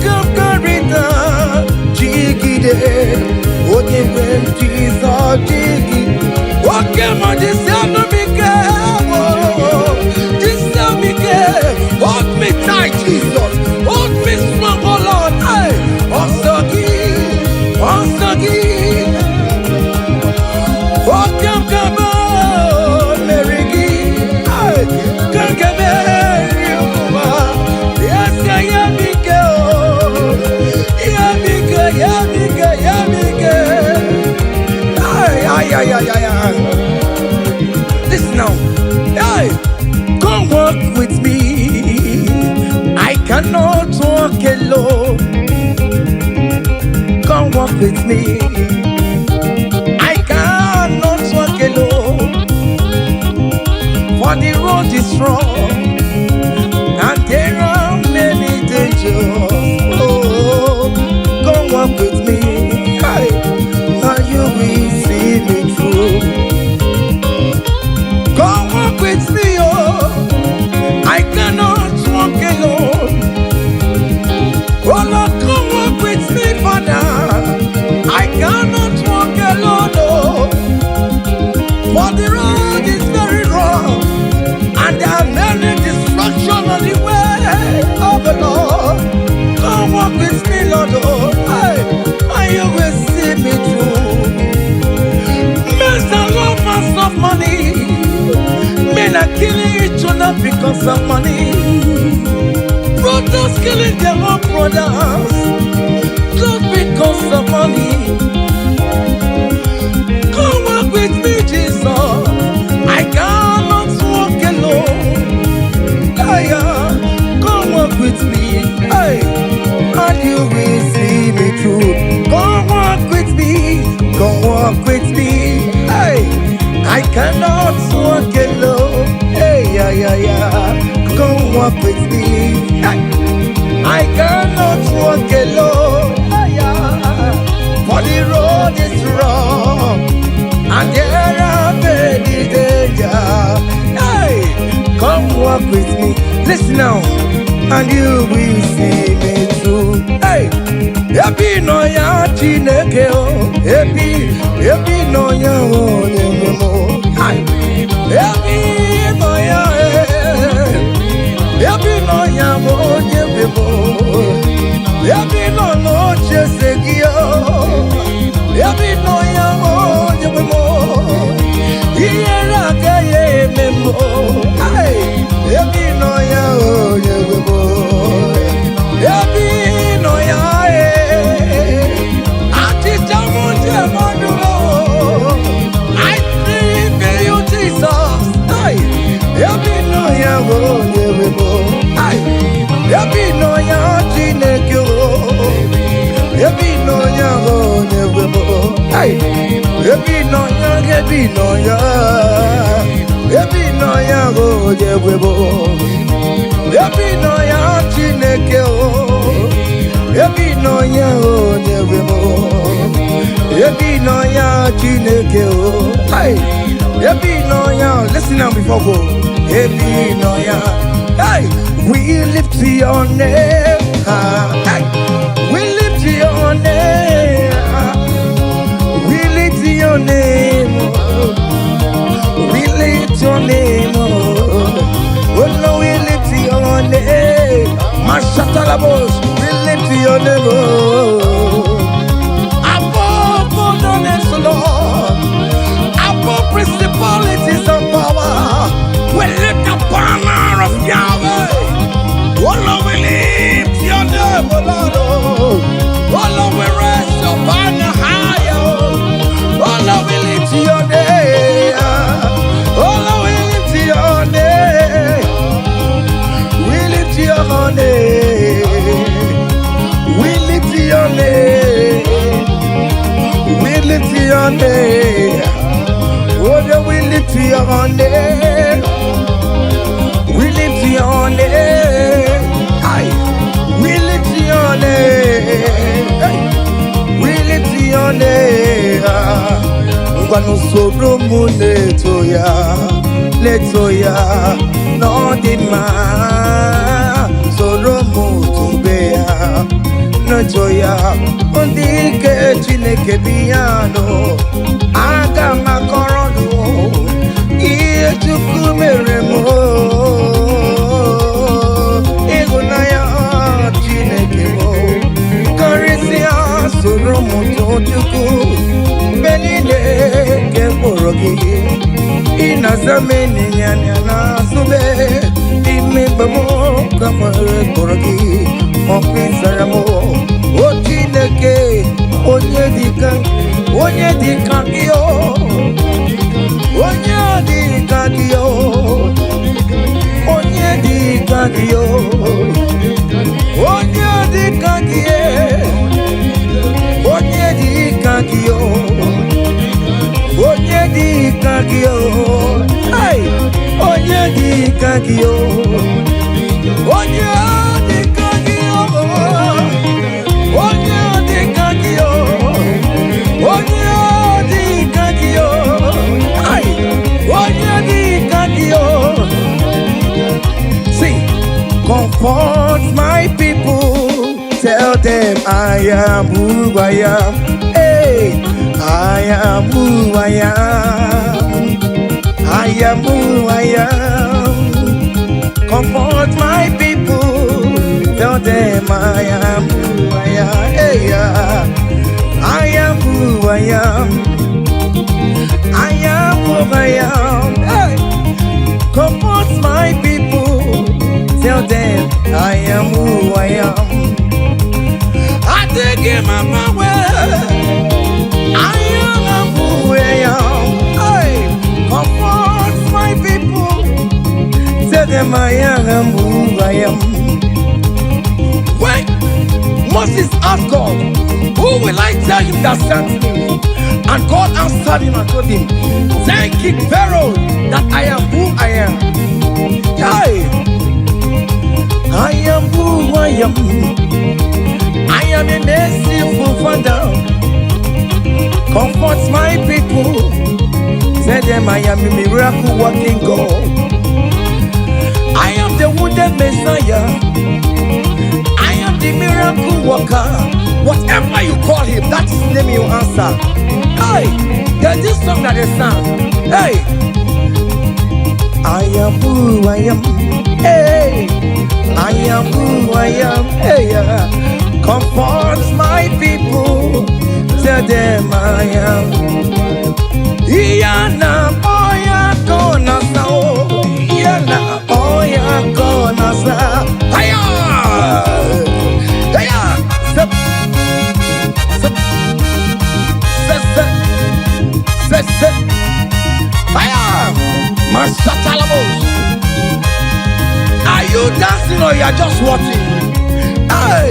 come, Garita, Jiggy, what you went to Jiggy, what came on this other hold me tight, Jesus. Hold me strong, oh Lord. Hey, oh, come on, Mary. Hey, come yes, I am big. Hey, yeah. Listen now. Hey, come walk with me. I cannot walk alone. Come walk with me. I cannot walk alone. For the road is strong and there are many dangers. Oh, come walk with me. Hey, and you will see me through. Come walk with me, oh. I cannot walk alone. Oh Lord, come walk with me, Father. I cannot walk alone, oh. For the road is very rough and there are many distractions on the way. Oh the Lord, come walk with me, Lord, oh. Hey, and you will see me through. Men are lovers of money. Men are killing each other because of money. Brothers killing their own brothers just because of money. Come walk with me, Jesus. I cannot walk alone. Yeah, come walk with me. Hey, and you will see me through. Come walk with me. Come walk with me. Hey, I cannot walk alone. Hey, yeah. Come walk with me. Hey, I cannot walk alone. Yeah. For the road is wrong and there are many dangers. Hey, come walk with me. Listen now, and you will see me through. Hey, happy no ya chineke o. Happy no ya o nyemo. Happy no ya happy no ya o nyemo. Happy no chesegio. Happy no ya o nyemo. Hiera kaye memo. Hey, happy no ya o nyemo. Happy no ya ati jamunje manulo. I pray you, Jesus. Hey, happy no ya o nyemo. Hey, happy no ya chineke o. Happy no ya o nyemo. Hey, happy no ya happy no ya o nyemo. Happy no ya chineke o. Happy no ya o nyemo. Happy no ya chineke o. Hey, happy no ya. Listen now before go. Happy no ya. Hey, we lift your name. Hey, we lift your name. We lift your name. We lift your name. Oh no, we lift your name. Mashatalabos, we lift your name. Above all the names, Lord. Above principalities and power. We lift the banner of Yahweh. Oh Lord, we lift your name, oh Lord. Oh Lord, we raise your banner higher. Oh Lord, we lift your name. Oh Lord, we lift your name. We lift your name. We lift your name. We lift your name. Oh Lord, we lift your name. We lift your name. Aye. We lift your name. Hey. We lift your name. Ngwanu soro mu letoya, no dima. Soro mu tubeya, no joya. Ondike chineke biyano, aga makorodo. Iye chukwu mere mo. Ịhụnanya Chineke mo. Karịsịa soro m too Chukwu. Mgbe niile nke mkpụrụ gị. Ị na-aza m enyi ya na-azụ m. Ime mgbe m ka nwere mkpụrụ gị. Ọkụ ịzara m. O Chineke onye dịka gị o. Onyedi kagio, onyedi kagio, onyedi kagie, onyedi kagio, onyedi kagio, hey, onyedi kagio, onyedi kagio, onyedi kagio, onyedi kagio, hey, onyedi kagio. See, comfort my people, tell them I am who I am. Hey, I am who I am. I am who I am. Comfort my people, tell them I am who I am. Hey, I am who I am. I am who I am. Hey, comfort my people, tell them I am who I am. I take him on my way. I am who I am. Hey, comfort my people, tell them I am who I am. When Moses asked God, who will I tell him that sent me? And God answered him and told him, thank King Pharaoh that I am who I am. Hey, I am who I am. I am a merciful Father. Comfort my people. Tell them I am a miracle working God. I am the wounded Messiah. I am the miracle worker. Whatever you call him, that is the name you answer. Hey, there's this song that they sang. Hey, I am who I am. Hey, I am who I am. Hey, comfort my people. Tell them I am. Iyana oya kona sao. Iyana oya kona sao. Hiya, hiya. Step, step, step, step. Hiya, Masatalamos. Are you dancing or you are just watching? Hey,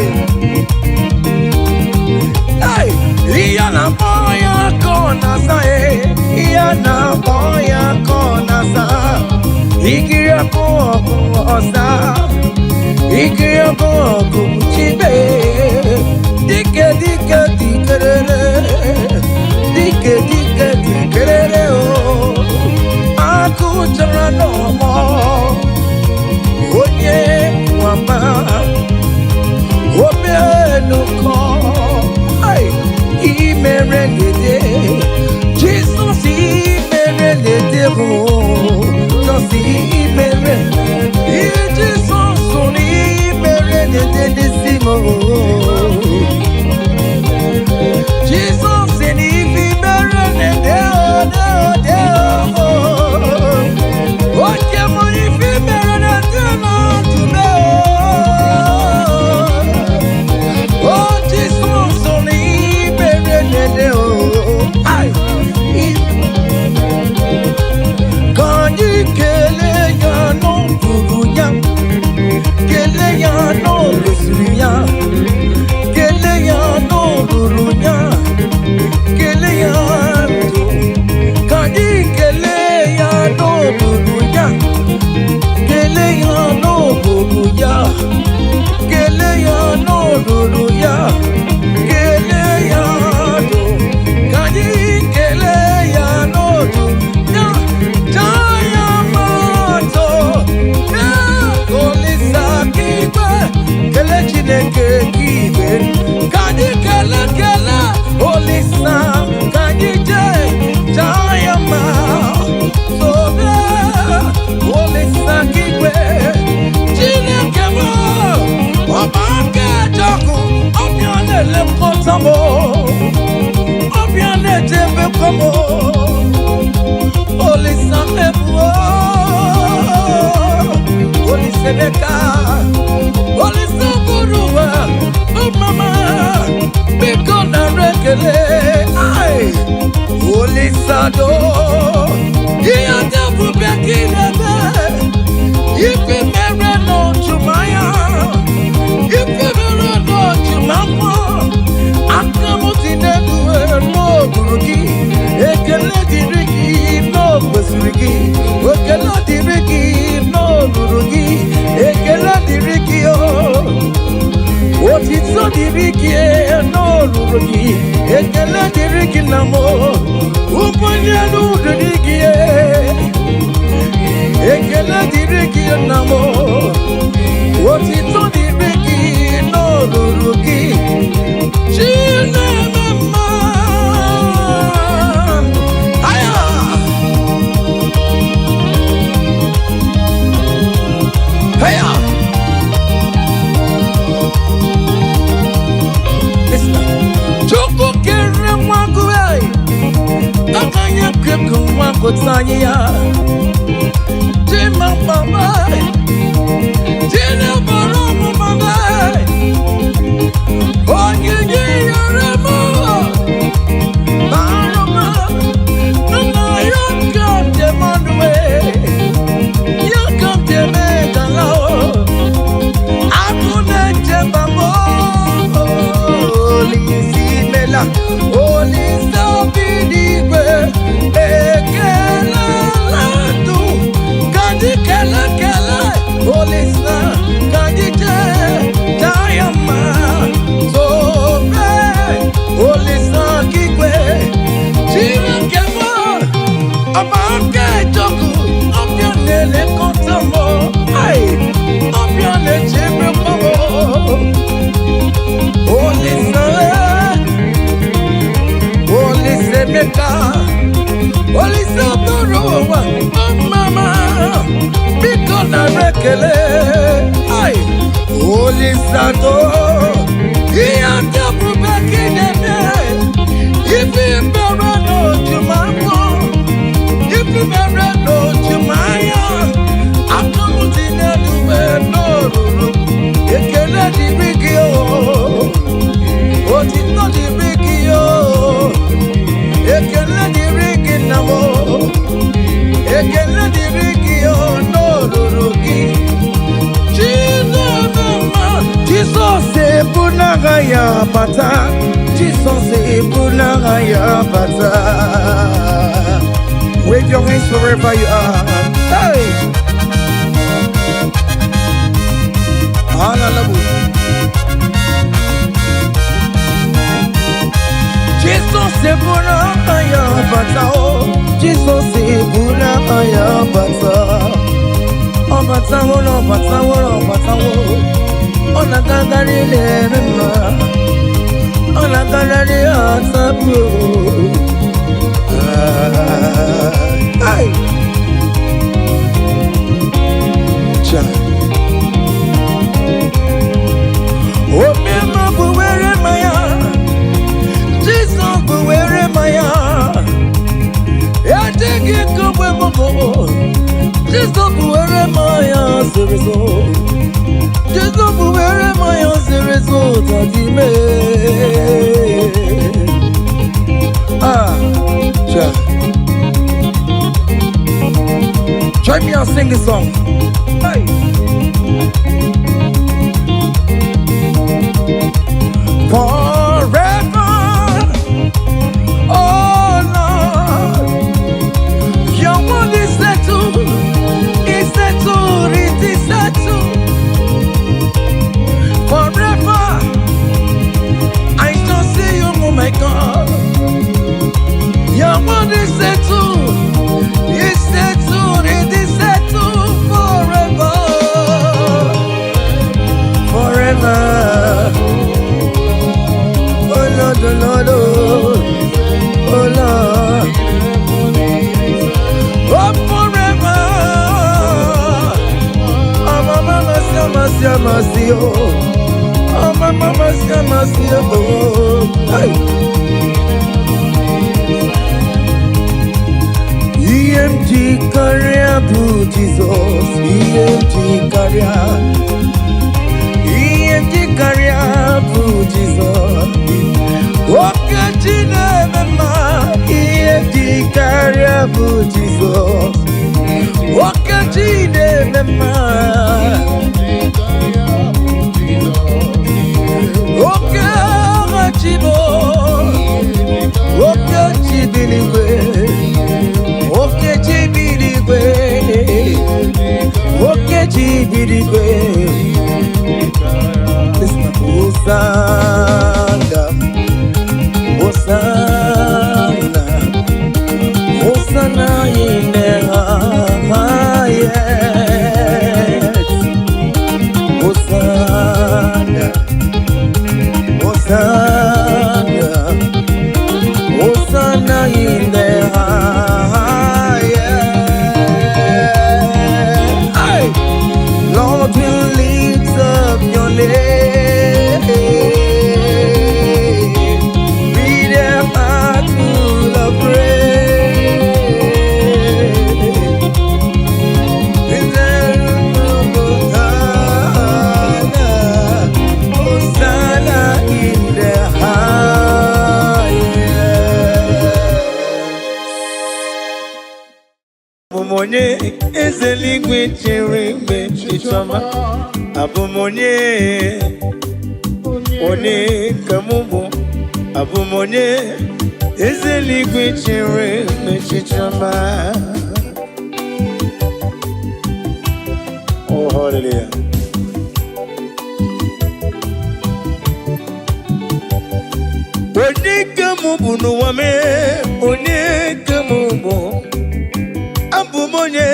hey, Iyana oya kona sao. Iyana oya kona sao. Ikiria koko osa. Ikiria koko chibe. Dike dike dikerere. Dike dike dikerere o. Aku jara no mo. Onye wama. Obe no ko. Ay, imere lede. Jesus imere lede o. Jesus imere. Jesus soni imere lede simo. Jesus eni imere lede o. Oje mo imere lede na tume o. Oh Jesus soni imere lede o. Ay. Kanyi kele ya no buruya, kele ya no lusuya, kele ya no buruya, kele ya no. Kanyi kele ya no buruya, kele ya no buruya, kele ya no buruya, kele ya no. Kanyi kele ya no buruya. Kele chineke kibe, kanyi kele kele, olisa, kanyi je, jayama, sobe, olisa kibe, chineke mo, obake jaku, obiane le potamo, obiane jebe komo, olisa ebuo, olisa beka. Olisa buruwa, oh mama, biko na rekele, ay. Olisa do, Yeah, devil back in the bed. If you never know to my arm, if you never know to my mom, I come out in the no Guruki, Ekalati Ricky, no Basriki, Ekalati Ricky, no Guruki, Ekalati Ricky, what is so the Ricky, no Guruki, Ekalati Ricky Namo, Upanya the Ricky. Ekele diriki namo, otito diriki no luruki. Chine mama, aya. Aya. Listen, choko kere mwangu ay, akanya keko mwangu tanya. Mama, Tina Baromo, Mama, oh, you Remo, Baroma, no, you come to Monday, you come to make a law. I couldn't jump a more, Lizzie Mela, oh, Lisa Bidibe, Kala kala, olisa, kajite, dayama, sobe, olisa kikwe, chira kemo, amake joku, opianele kontamo, ay, opianele chebe komo, olisa, olisa meka, olisa borowa, mama. Because I rekele, ay, holy Santo, he and the back in the day. If you never know to my phone, if you never know to my arm, I'm not in the no, you can let it be you. What is not the big you? You can let it ring in the wall. You can let it ring you. Jesus est pour la raya bata. Jesus est pour la raya bata. Wave your hands wherever you are. Hey, hallelujah. Jesus est pour la raya bata. Jesus est pour la raya bata. On va on a gagné les mêmes, on a gagné à tabou. Aïe, tiens. Oh, bien, vous verrez Maya, Jesus, vous verrez Maya. Et dès que vous voyez mon corps, Jesus, vous verrez Maya, c'est raison. Jesus, vous verrez Maya, c'est raison, t'as dit, mais. Ah, tiens. Join me and sing this song. Hey. Forever, oh Lord, your word is settled, it is settled. Forever, I don't see you, oh my God. Your word is settled, it is settled forever, forever. Oh Lord, oh Lord, oh Lord, oh forever. Oh mama, mercy, oh mama, mercy, oh. EMT career, blue Jesus, EMT career. EMT career, blue Jesus. Walk at Geneva, EMT career, bụ Jizọs nwoke ji na-eme mma nwoke agha ji bụ nwoke ji biligwe nwoke ji biligwe nwoke ji biligwe Hosanna Hosanna Hosanna in the highest Hosanna Hosanna Hosanna in the highest Hey! Lord will lift up your name Abụmonye ezeligwe chere mgbe chichọma abụmonye onye ka mụ bụ abụmonye ezeligwe chere mgbe chichọma Oh hallelujah onye ka mụ bụ n'ụwa mee onye ka mụ bụ Abụmonye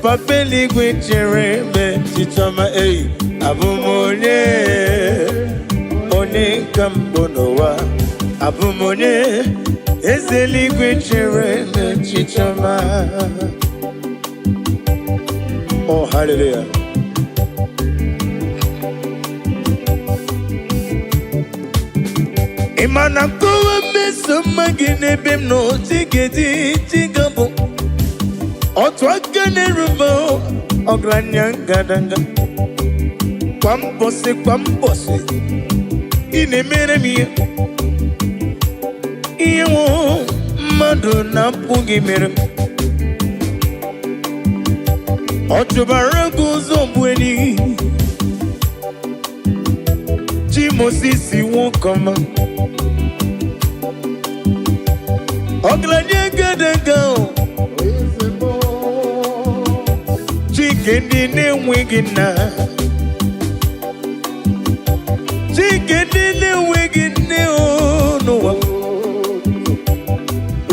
papa eluigwe chere mgbe chichọma eyi abụmonye onye ka mbụ n'ụwa abụmonye eze eluigwe chere mgbe chichọma Oh hallelujah ịma na nkọwa mmeso mma gị n'ebe m nọ tigedi tigabụ Otu aka na-erume ọgaranya ngadanga kwa mbọsị ị na-emere m ihe nwụ mmadụ na-apụghị mere m ọ chụbara gị ụzọ bụ enyi chi Moses nwoke ọma ọgaranya ngadanga Chike na-enweghị nna Chike na-enweghị nne n'ụwa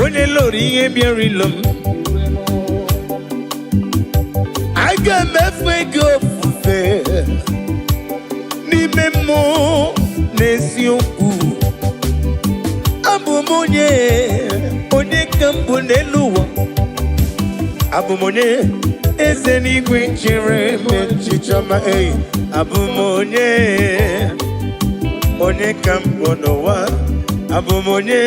onye lụrụ ihe bịara ilo m aga m efe gị ofufe n'ime mmụọ na eziokwu abụ m onye ka mbụ n'elu ụwa abụ m onye eze n'igwe chere mgbe chichọma eyi abụmonye onye ka mbụ n'ụwa abụmonye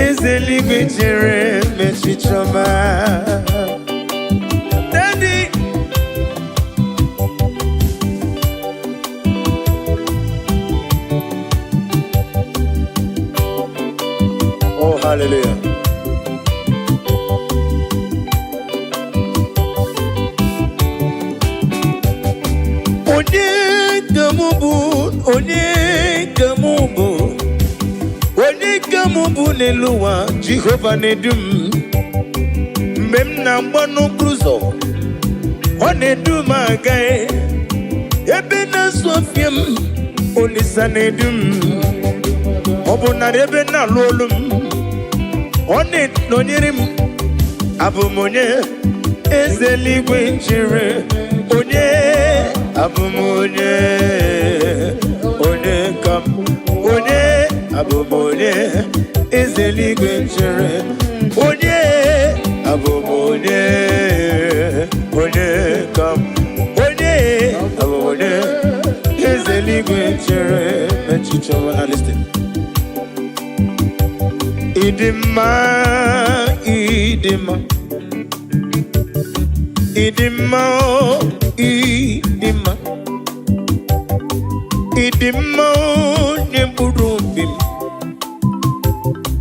eze n'igwe chere mgbe chichọma Daddy Oh hallelujah onye ka mụ bụ n'elu ụwa Jehova na-edu m mgbe m na-agba n'okporo ụzọ ọ na-edu m aga ebe na-asụ ọfịa m Olisa na-edu m ọ bụ narị ebe na-alụ olu m ọ na-enọnyere m abụmonye eze eluigwe chere onye abụmonye onye ka m onye abụmonye eze eluigwe chere onye abụmonye onye ka m onye abụmonye eze eluigwe chere echiche ọma na listen Idima Idima Idima Idima Idima Nyemburubim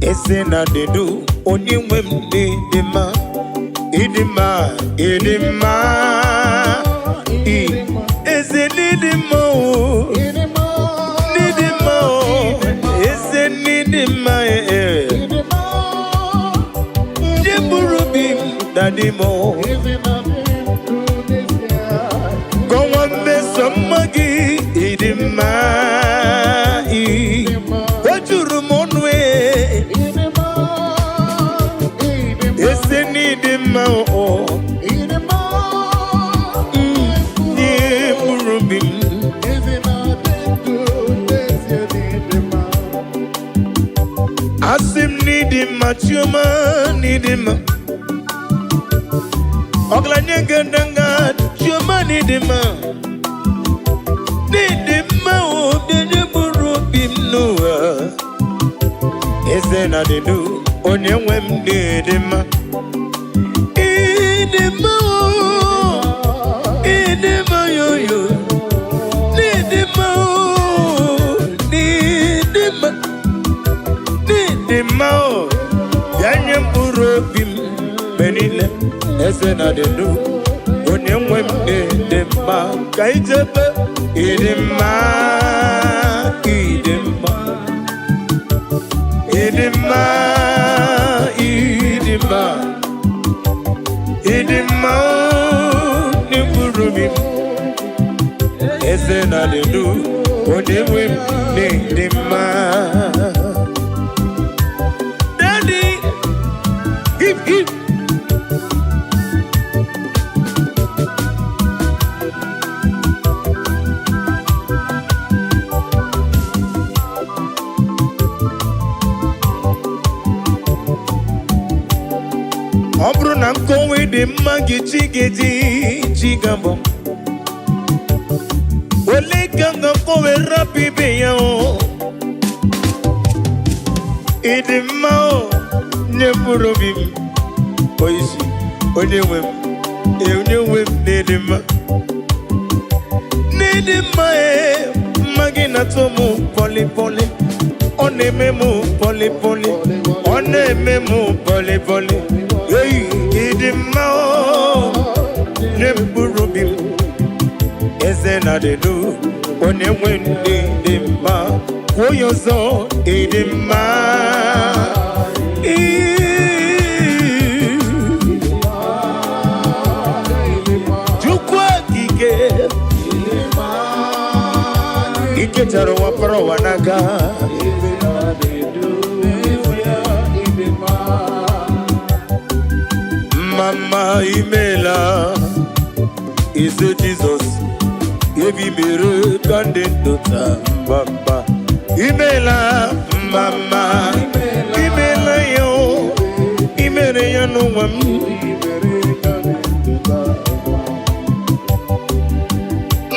Ese na dedu onye nwe m n'idima Idima, Idima, is it Idimo? Idimo, is it Idima? Jeburubim, Dadimo. Go on, miss some muggy, Idima. What you rumon way? Is it Idima? Asim need him, Machuma need him. Oglanyangadanga, Chuma need him. Need him, did you burubim noah? Is there not a new on your wem need him? In him, yo. Need him, Dimao, Yanyam Urobim, Benile, Esena de Du, Unyam Wem de Ma, Kaijaba, Idima, Idima, Idima, Idima, Idima, Nimurubim, Esena de Du, Unyam Wem de Ma. Obruna kowe de magi chigabo. Ole kanga kowe rapi beyao. Idimao nyepurobim. Oisi onyewem nedima. Nedima magina tomu poli. Onememu poli. Onememu poli. Hey, Idimao, Nemburubim, Ezena de Du, Onewen Idima, Oyozo, Idima, Jukwa Kike, Iketaro Waparo Wanaga. Mama Imela is a Jesus. Evi mere kandidata Baba Imela, Mama Imela yo Imere ya no wam.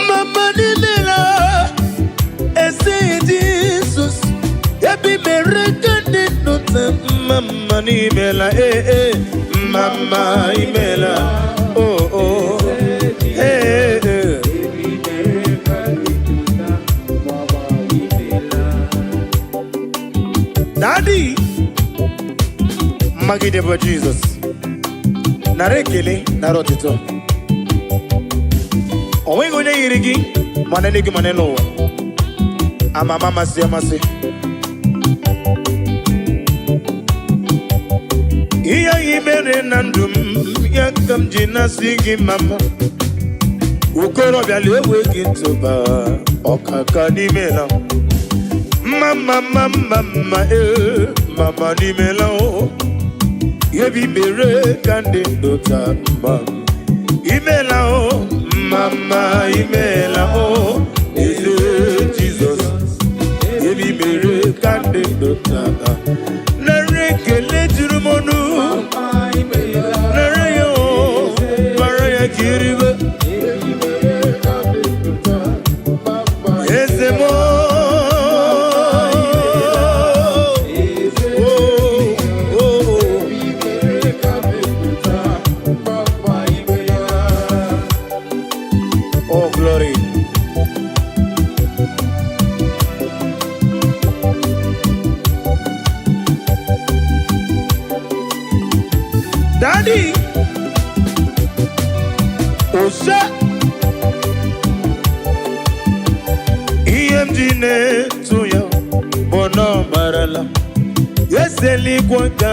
Mama Imela is a Jesus. Evi mere kandidata Mama Imela Mama Imela, oh, hey. Daddy, Maggie Debo Jesus, Narekele, Narotito. Owengo ne irigi, manenigi maneno. Amama siamasi. Iya imere nandum yakam jina sigi mama. Ukoro byalewe kintoba okaka ni mela. Mama mama ni mela o. Yebi bere kande dota mama. Imela o mama imela o. Jesus. Yebi bere kande dota. Narekele jurumonu. Nareyo Maraya Kiriba. Ezemo. Oh glory. Daddy, Osha Iyemjine tuya Bono marala Yeseli kwanga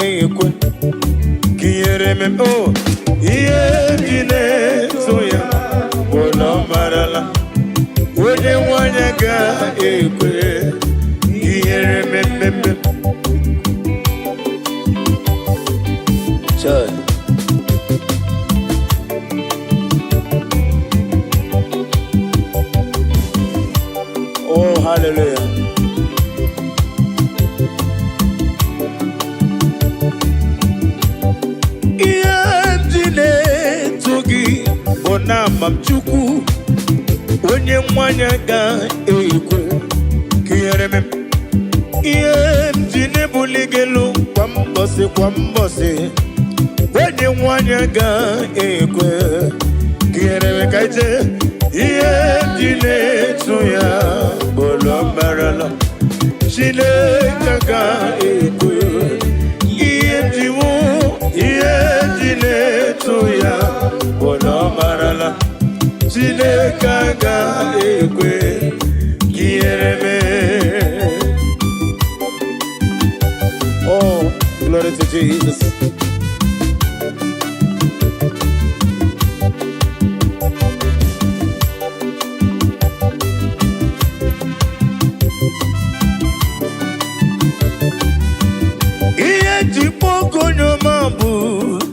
ekwe Kiyere mem oh Iyemjine tuya Bono marala Wone wanyaga ekwe Kiyere mem Church. Oh, hallelujah. Iyemjine tugi bona mamchuku onye mwanya ga ekwe kiyereme Iyemjine buligelu kwa mbosi onye mwanya ga ekwe kiyereme kaije Iyemjine tuya bolo marala Chineke ga ekwe Iyemjine tuya bolo marala Chineke ga ekwe kiyereme. Oh, glory to Jesus.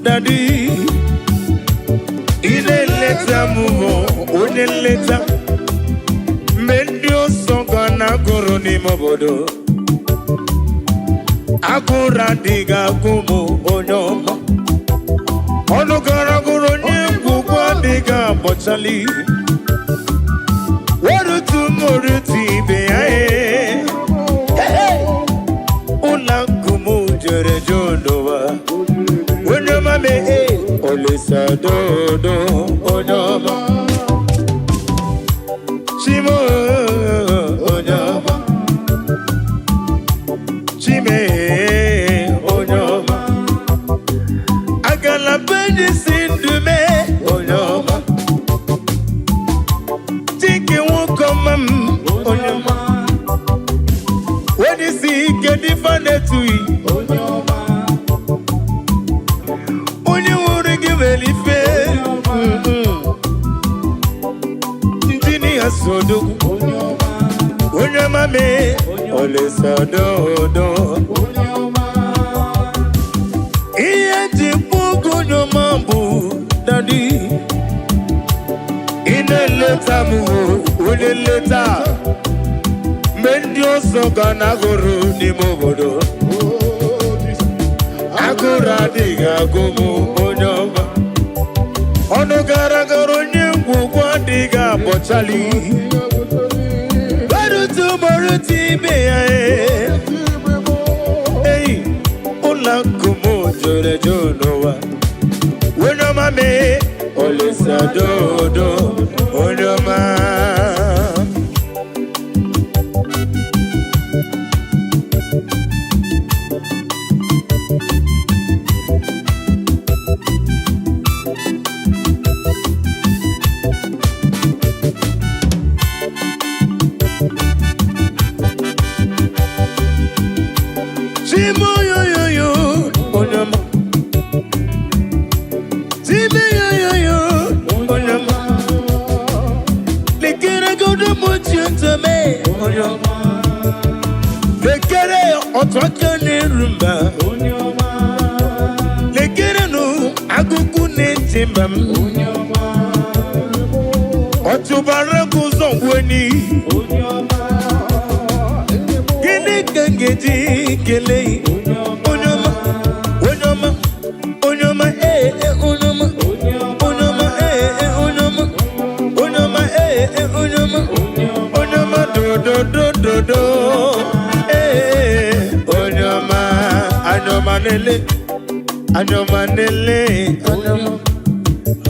Daddy, ineleta mumo, uneleta mendio songa na goro ni mobodo akura diga kumu onyoma onogara goro ni gugwa diga bochali warutu moruti beae ula kumu jere jondowa Onyoma me olisa dodo onyoma Chimo onyoma Chime onyoma Agala beji sindume onyoma Tiki wukomam onyoma Wedi si kedi fane tui onyoma Sodo Onyoma me Ole sodo Iye pugo nyoma bu Daddy Ine leta mu Ule leta Mendio soga na guru ni mobodo Agura diga gumu onyoma Ono gara garo nyungu kwa diga bochali Barutu moruti beya Hey, ula kumu jore jonowa Onyoma me, olisa dodo Onyoma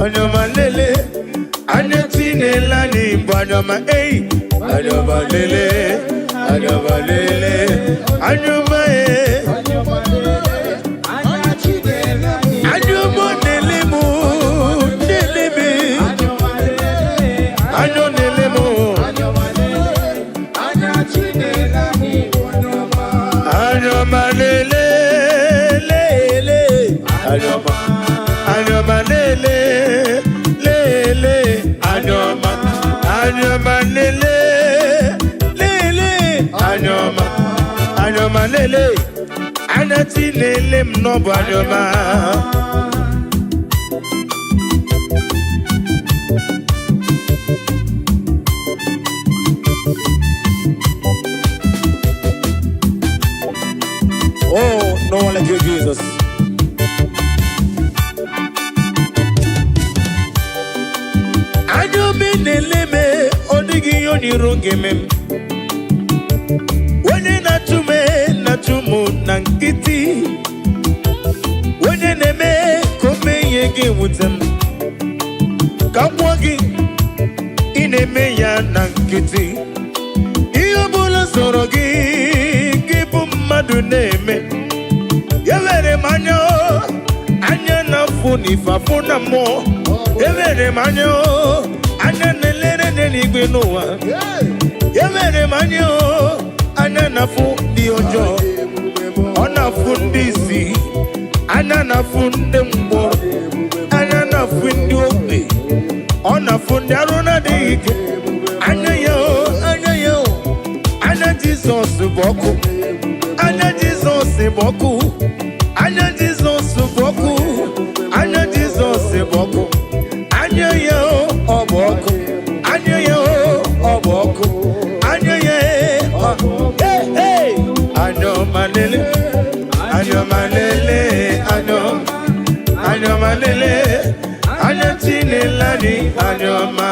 Anyomanele, anyotinela ni banyoma, eh, anyomanele, anyoma, eh, anyomanele mu, delebe, Anyoma lele, lele, anyoma, anyoma lele, lele, anyoma lele, anati lele mnobo anyoma. Oh, no one like you, Jesus. Neleme odigi yoni rongeme wene natumu nankiti wene neme kome yege wutem kamwagi ineme ya nankiti iyo bula sorogi gibu madu neme yewere manyo anya nafuni fafuna mo yewere manyo anya nelere nenigwe noa yemere manyo anya nafu di ojo ona fundisi anya nafu ndembo anya nafu ndi obe ona fundi aruna dike anya yo anya Jesus boku anya Jesus boku anya Jesus boku anya Jesus boku anya yo oboko anya yo oboko anya ye hey anyo manele anya manele anya tinelani anya ma.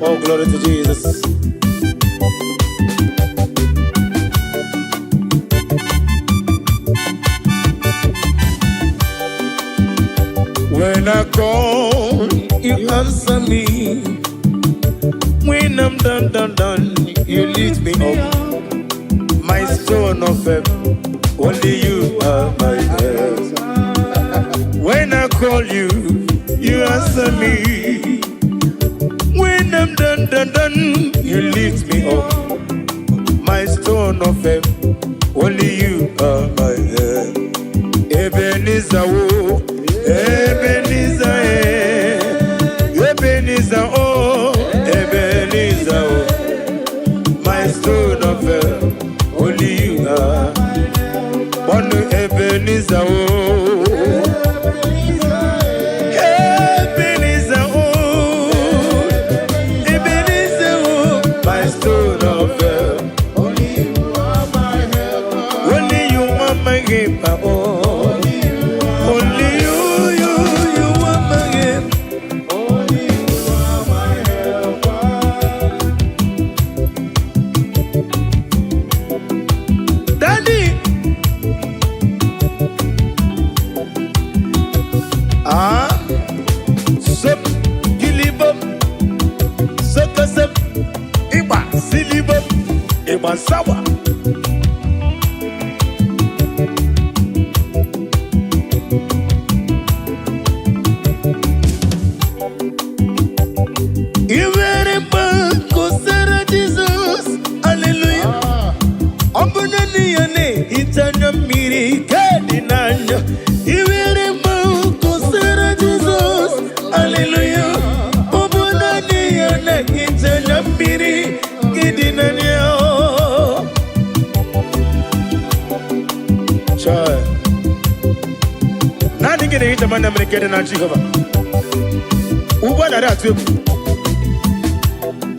Oh, glory to Jesus. When I call, you answer me. When I'm done, you lift me up. My stone of faith, only you are my help. When I call you, you answer me. When I'm done, you lift me up. My stone of faith, only you are my help. Ebenezer, Ebenezer, Ebenezer, oh, Ebenezer, oh, my stone of help, only you are. One Ebenezer, oh, Ebenezer, oh, Ebenezer, oh, my stone of help, only you are my help, only you are my help, oh. Sawa Ivere banko sera Jesus hallelujah Ambunani yane itanya miri kadi nanya Ivere banko sera Jesus hallelujah Ambunani yane itanya miri kadi nanya Nani ngene hita mana mrekede na Jehova Uba na ratu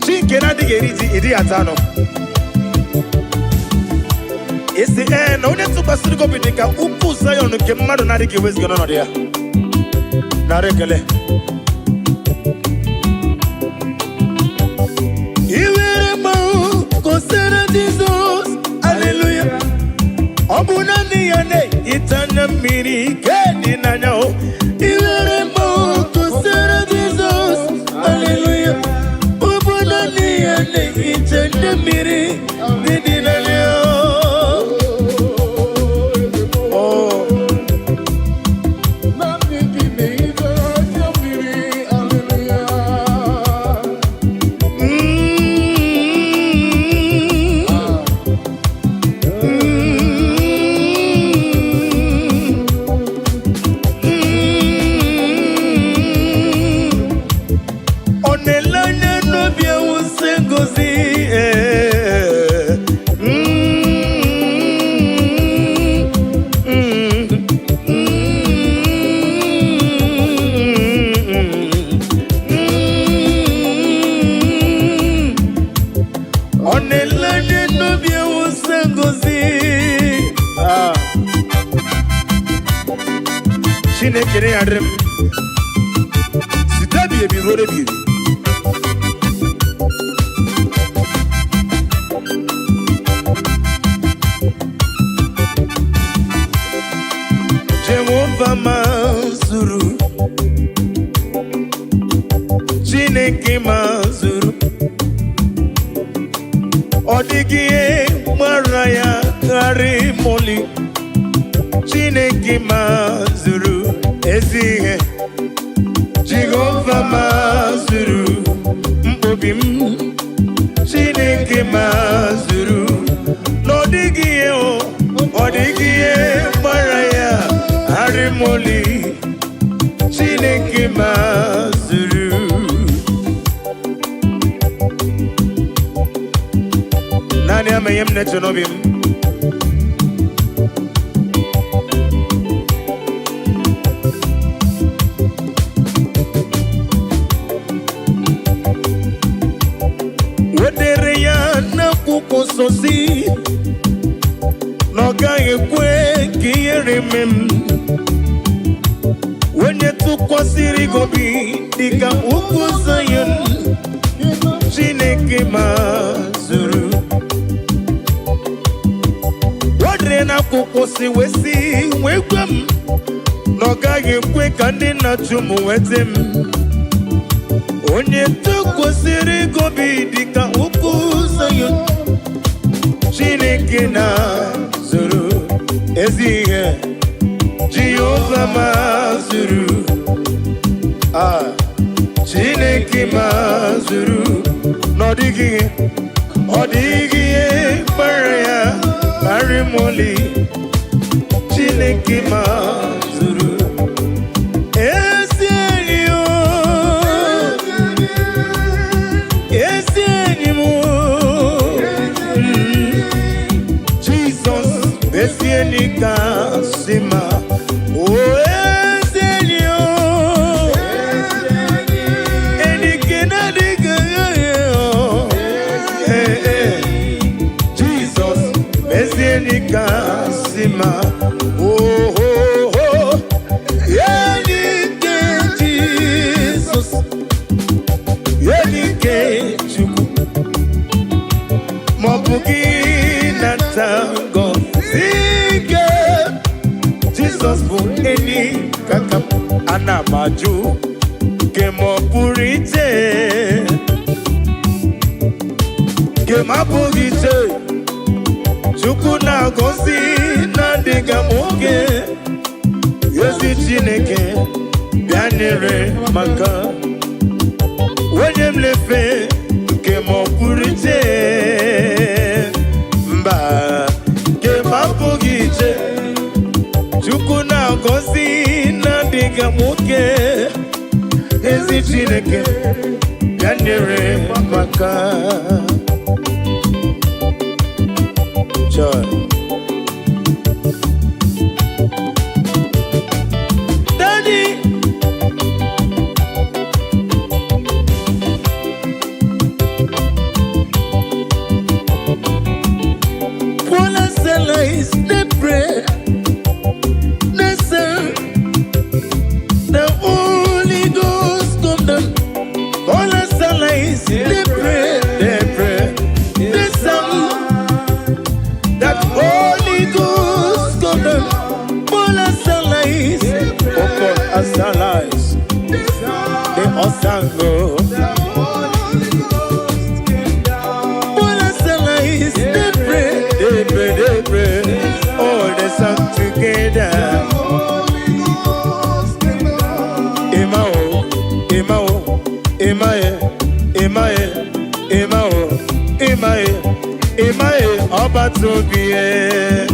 Chinke na digeriti idi atano Isi na une tuba siriko bidika uku sayo nuke mmadu na dike wezi gano dia Na rekele Iwere mau kosera Jesus Hallelujah Obunani yane itanya miri kedi nanyao Iwere mo kusera Jesus Hallelujah Obunani yane itanya miri kedi nanyao Oh Nani kine itanya miri Hallelujah Chineke adrem sitabi ebi rode bi Jehovah mazuru Chineke mazuru Odigie maraya karimoli Chineke mazuru ezihe Jehovah mazuru mbobim Chineke mazuru Nodigie odigie maraya karimoli Chineke mazuru Nani amayem netonobim Wedere ya na kukososi Noga yekwe kiyere mem Wenye tukwasiri gobi Dika ukuzayon Chineke mazuru Wadre na kukosi wesi Wekwem Noga yekwe kandi na chumu wetem Onye tukwasiri gobi Dika ukuzayon Chineke na zuru Ezihe Jehovah mazuru Chineke mazuru Nodigie Odigie Baraya Arimoli Chineke mazuru Ezienio Ezienimo Jesus Ezienika Sima Sima oh oh oh Yenike Jesus Yenike Chuku Mobugi Natango Sige Jesus for any kakap Anamaju Kemopurite Kemapurite Chukuna gosi na diga moge Yesi Chineke Bianere maka Wenyem lefe Kemo purite Mba Kema pugite Chukuna gosi na diga moge Yesi Chineke Bianere maka Joy. Daddy, Paula Sela is the prayer. The Holy Ghost come down. Paula Sela is the prayer. The song. Holy Ghost come down. Bola Salais Okol Asalais The Osango Bola Salais They pray All the song together Emao Emae Oba Tobie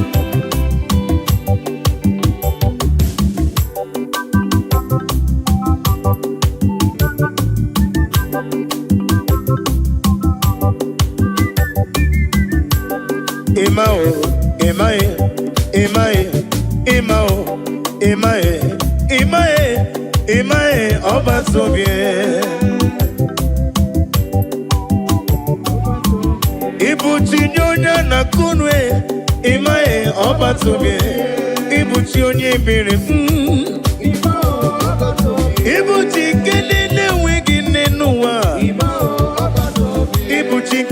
Emae Oba Tobie Ibutinyonya na kunwe Imae Oba Tobie Ibutinyonya bere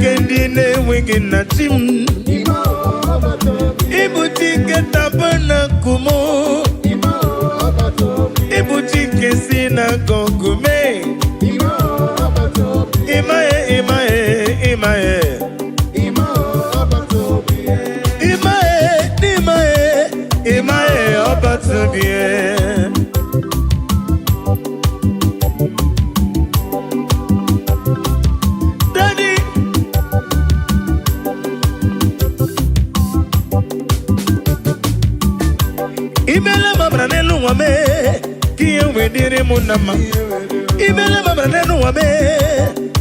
Kendi ne wigi na tim Ibuti ke tabana kumo Ibuti ke sina gogume Imae, imae, imae Imae, imae, imae obatubie Imele mabra nelu wame Kiye wedire munama Imele mabra nelu wame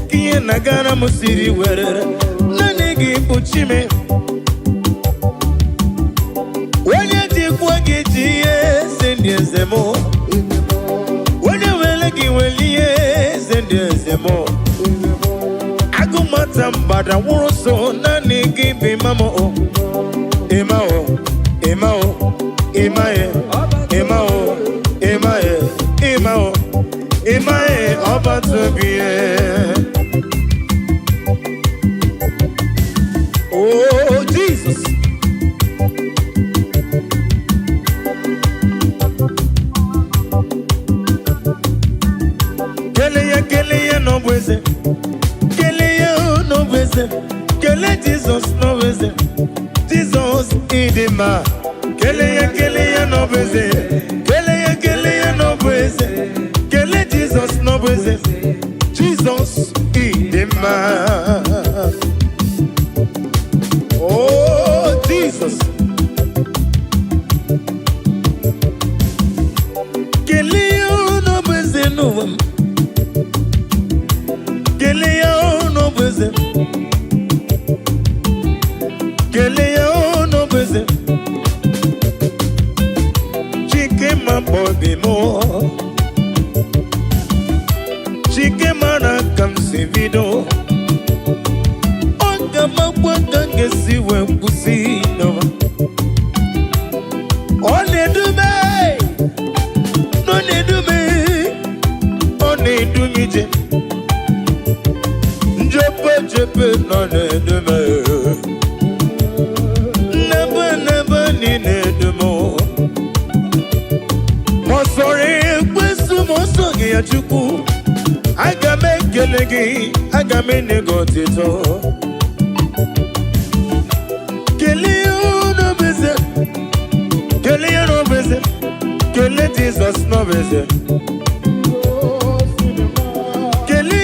Kiye nagara musiri werere Nanigi uchime Wenye jikwa gijiye Zendye zemo Wenye welegi weliye Zendye zemo Agumata mbada wuroso Nanigi bimamo Imao Imao Imae, Imao, Imae, Imao, Imae, Obatubie. Oh, Jesus. Keleya no bweze. Keleya no bweze. Kele Jesus no bweze. Jesus idima. Keleya no bweze. Keleya no bweze. Kele Jesus no bweze. Jesus idima. Oh, Jesus. Keleya no bweze no. Keleya no bweze. Keleya no bweze. Chikema bobi mo. Chikema na kamsivido. Onga mabwanga ngesi wempusi no. One dume. No ne dume. One dumije. Jepe no ne dume. Never ni ne dumo. Mosore kwesu mosoge ya chuku. Agame kelegi, agame negotito. Keleyo no beze. Keleyo no beze. Kele Jesus no beze. Kele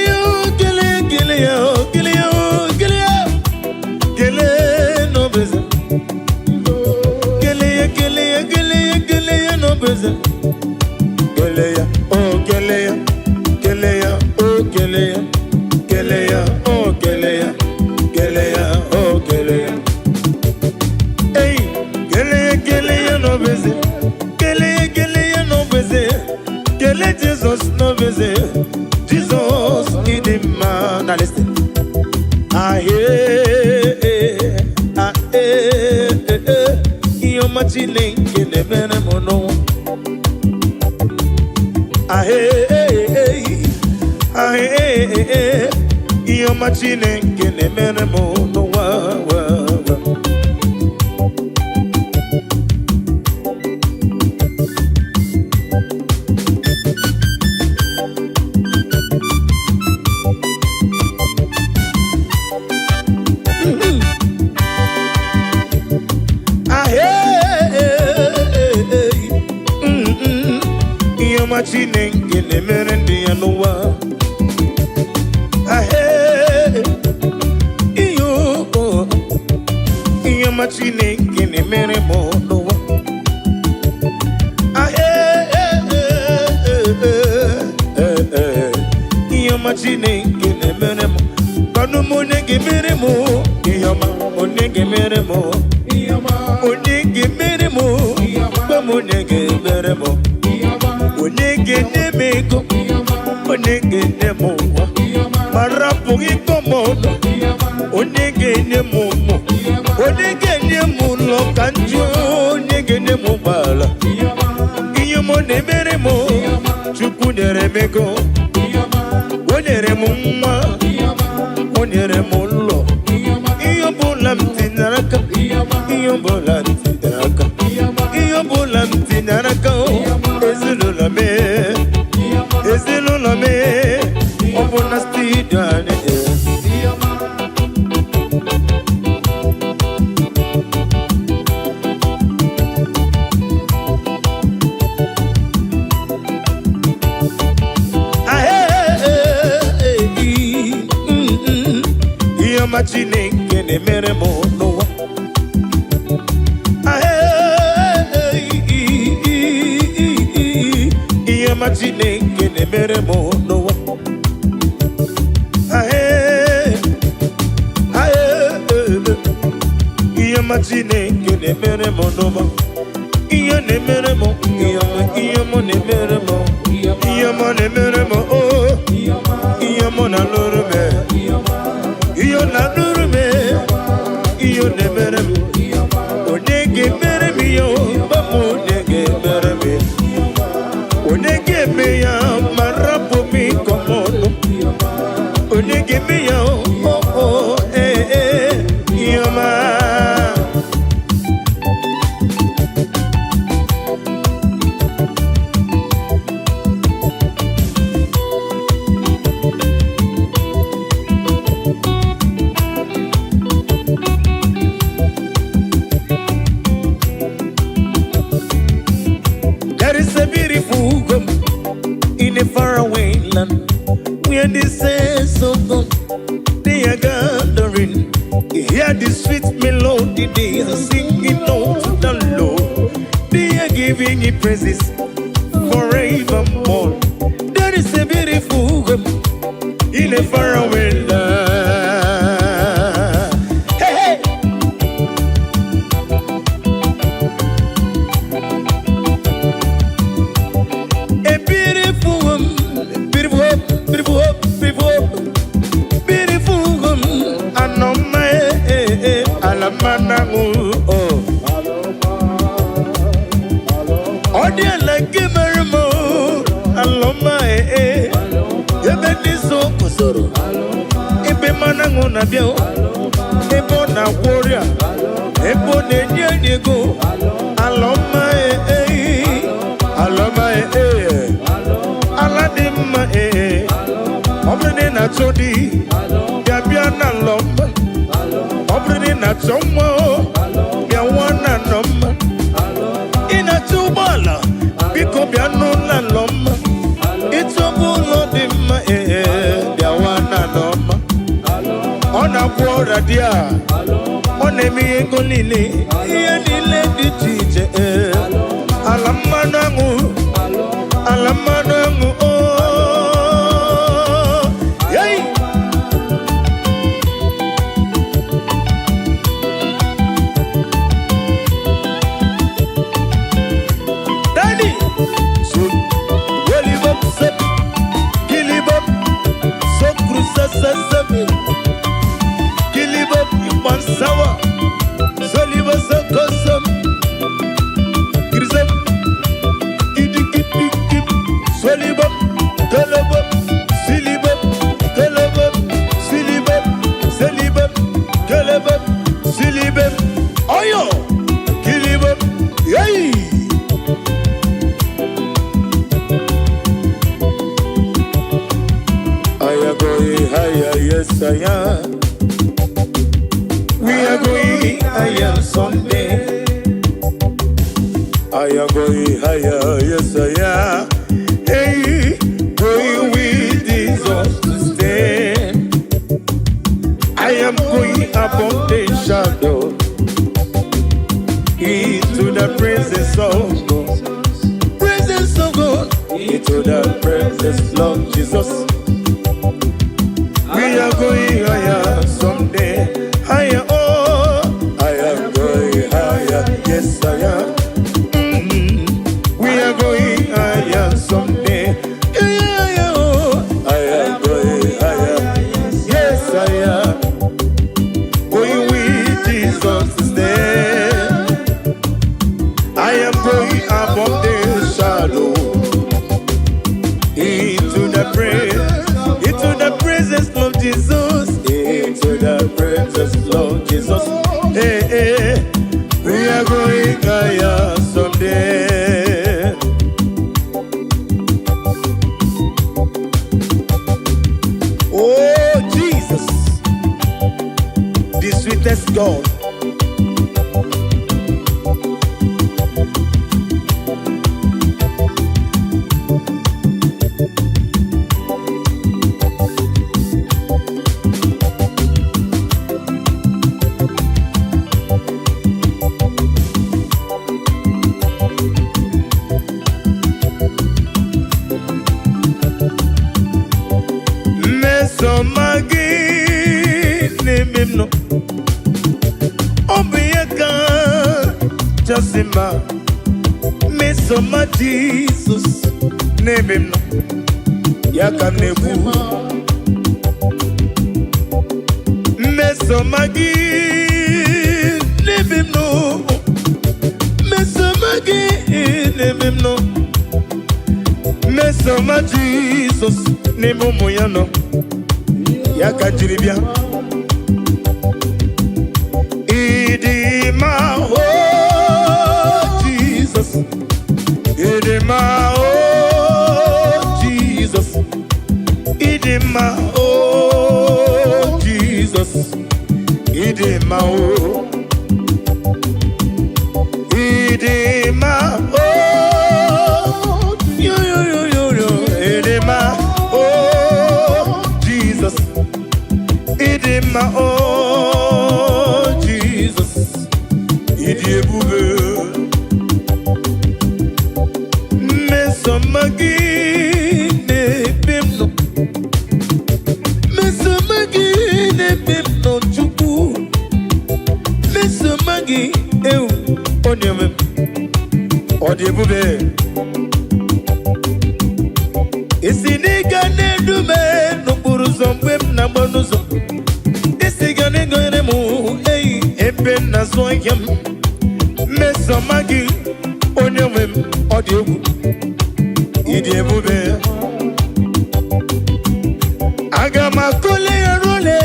no beze. Keleya no beze. Keleya, oh Keleya. Keleya, oh Keleya. Keleya, oh Keleya. Keleya, oh Keleya. Hey, Keleya no beze. Keleya no beze. Kele Jesus no beze. Jesus in the man. Now listen. Iyo machine kene bene mono. Iyo machine kene bene mono. Machine ngene merendi anuwa. Iyo machine ngene mere monuwa. Iyo machine ngene mere mo. Kanu monege mere mo. Iyo ma monege mere mo. Iyo ma monege mere mo. Ba monege mere mo. Onege nemego, onege nemo, marapugi komodo, onege nemomo, onege nemulo kanjo, onege nemubala, iyomo nemeremo, chuku neremego, onere mumma, onere mulo. sweetest God. No, Obiaka, Jasima, Mesoma Jesus, name him no, Yakam Nebu, Mesomagi, name him no, Mesomagi, name him no, Mesoma Jesus, name Moyano, Yakajiribia. Idima, oh Jesus, Idima, oh Jesus, Idima, oh Jesus, Idima, oh Idima, oh yo, Idima, oh Jesus, Idima, oh Mesomagi ne bimno chuku Mesomagi eu onyeme odebube Isiniga ne dume no buruzombe na bonuzo Isiga ne goyere mu ebe na soyam Mesomagi onyeme odebu Idebube Agama kole role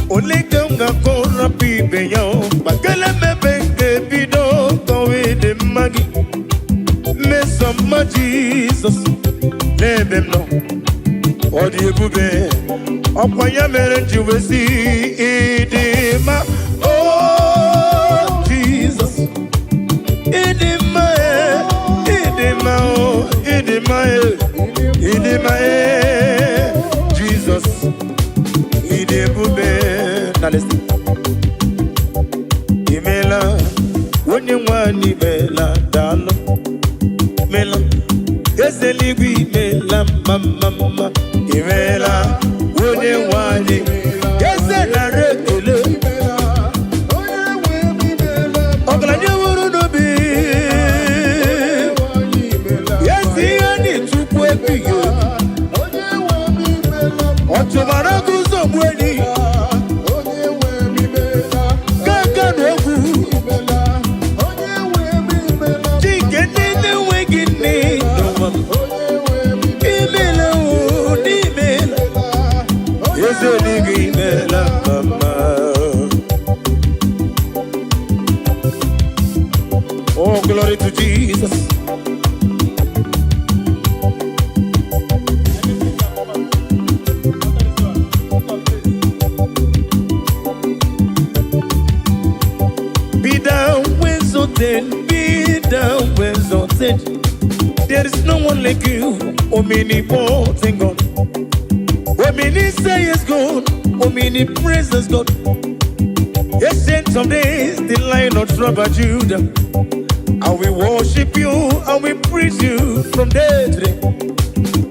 Olegamga kora pibe yo Bakele mebenge bido Kowe de magi Mesoma Jesus Nebem no Odebube Okwanya mere juwesi Idema Oh Jesus Idema Idema oh Idema Jesus Idebube Now listen Imela Wonye wani mela dalo Mela Yeseligwi mela mama Imela Wonye wani Yesela rekele Okla nyewuru nobi Otubara kuzo mweni Kaka nogu Chikene wegini Imela unimela Yeseligi imela mama Oh glory to Jesus Be down when exalted. There is no one like you, omnipotent God. Omni say is God, omni praises God. Ancient of days, the Lion of tribe of Judah. And we worship you, and we praise you from day to day.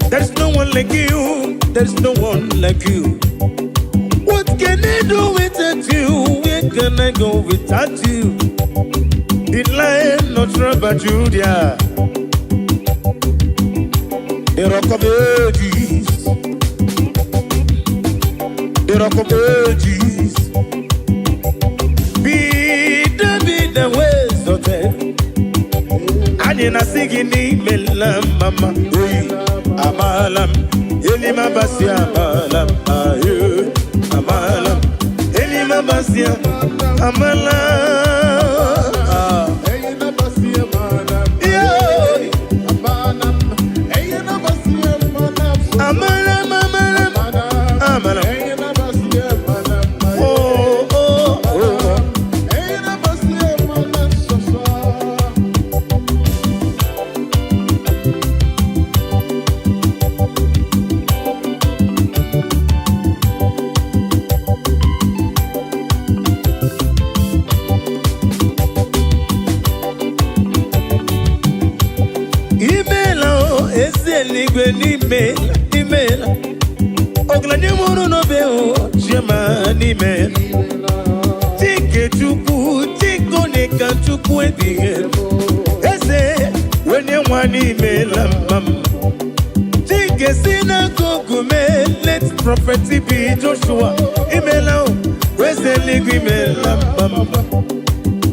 There is no one like you, there is no one like you. What can I do without you? Where can I go without you? The Lion of tribe of Judah, the Rock of Ages, the Rock of Ages. Be the ways of it. And in a singing melam mama, amalam, elima basia amalam, ayu, amalam, elima basia amalam. n'igwe n'imela ọgaranya mụrụ n'obe chioma n'imela Chike Chukwu Chike onye ka Chukwu ebighị eze onye nwa n'imela mama Chike si n'akụkụ mee let prophet be Joshua imela eze eluigwe imela mama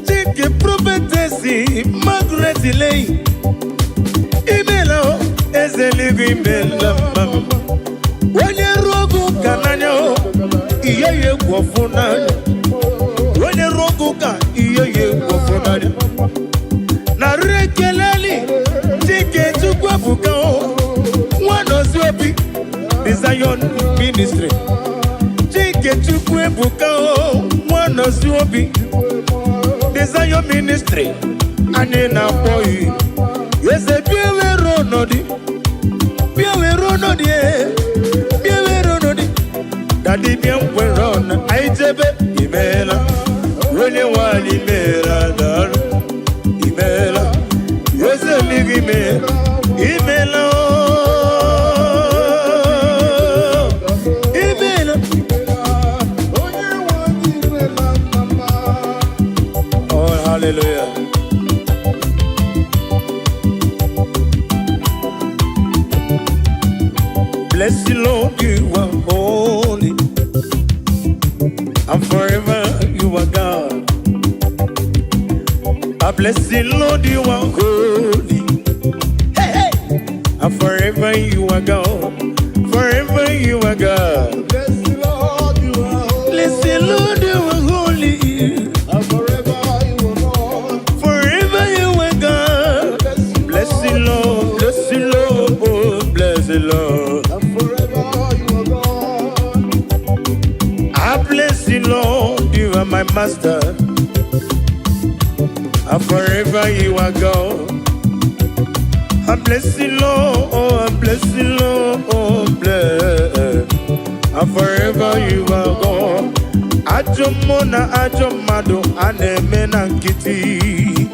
Chike prophetesi Margaret Lay imela eze eluigwe imela mama onye rogu ka n'anya ihe ya egwu ọfụ n'anya onye rogu ka ihe ya egwu ọfụ n'anya na rekeleli Chike Chukwu ebuka nwanọzi obi the Zion ministry Chike Chukwu ebuka nwanọzi obi the Zion ministry anyị na-akpọ eze biewere ọnọdụ Daddy bien werona aijebe imela wele wali imela dar imela yese ligime imela imela oh hallelujah bless the Lord you are holy and forever you are God. I bless the Lord, you are holy. Hey, hey. And forever you are God. Forever you are God. Bless the Lord, you are holy. Bless the Lord, you are holy. And forever you are God. Forever you are God. Bless the Lord, bless the Lord, oh, bless the Lord. And forever you are God. I bless the Lord, you are my master. And forever you are God. I bless the Lord, oh, I bless the Lord, oh, bless. And forever you are God. Ajomona, Ajomado, Anemena Kitty.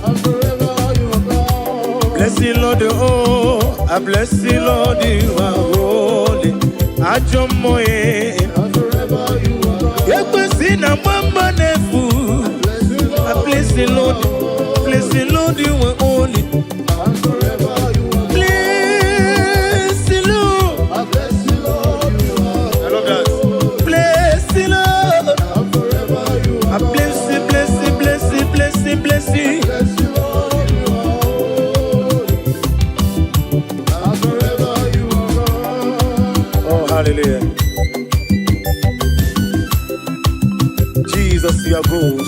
And forever you are God. Bless the Lord, oh, I bless the Lord, you are holy. Ajomoye. And forever you are God. Yekwesina mama nefu. I bless the Lord, you are holy. And forever you are God. Bless the Lord. I bless the Lord, you are I love that. Bless the Lord. and forever you I are God. bless you, bless you, bless you, bless you, bless you. Bless the Lord, you are holy. And forever you are God. Oh, hallelujah. Jesus, you are good.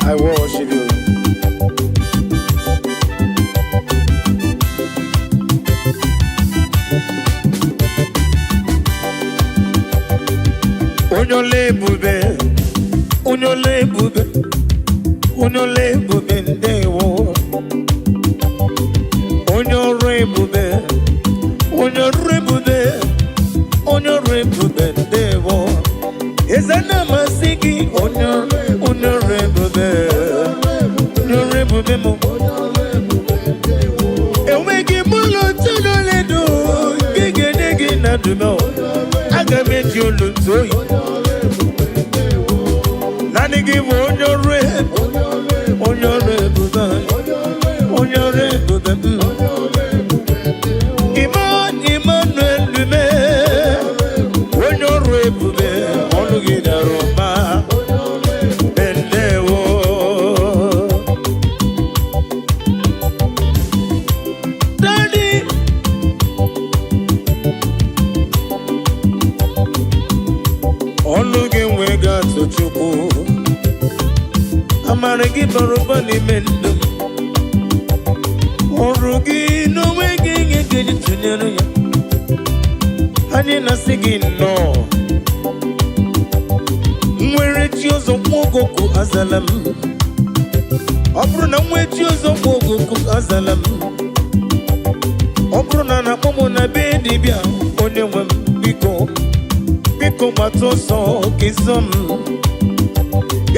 I worship you. Unyole bube, unyole bube, unyole bube ndewo. Unyore bube, unyore bube, unyore bube ndewo. Ezana masiki, unyore bube, unyore bube mo. Ewegi mulo tunole do, gege nege na dumo. Agameji olutoyi. Nani give unyore bube, unyore bube. Emmanuel lume, unyore bube, onugida roma, bendewo. Daddy, olugi wega tochukwu, amaragi baruba ni mendo. Orugi no wege ngeji tunyere ya. Anyị na-asị gị nnọọ. Nwere chi ọzọ mwogoku azala m. Ọ bụrụ na nwe chi ọzọ mwogoku azala m. Ọ bụrụ na na-akpọ m na be dibịa onye nwe m biko gbata ọsọ ka ịzọ m.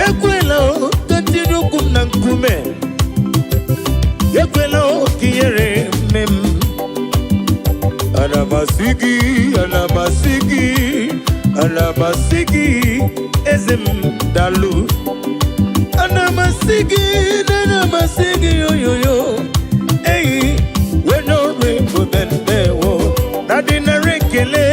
Ekwela ka tinye ụkwụ m na nkume. Ekwela ka ihere m Anamasigi, ezem dalu. Anamasigi, yo. Hey, we no rainbow bende wo. Nadina rekele.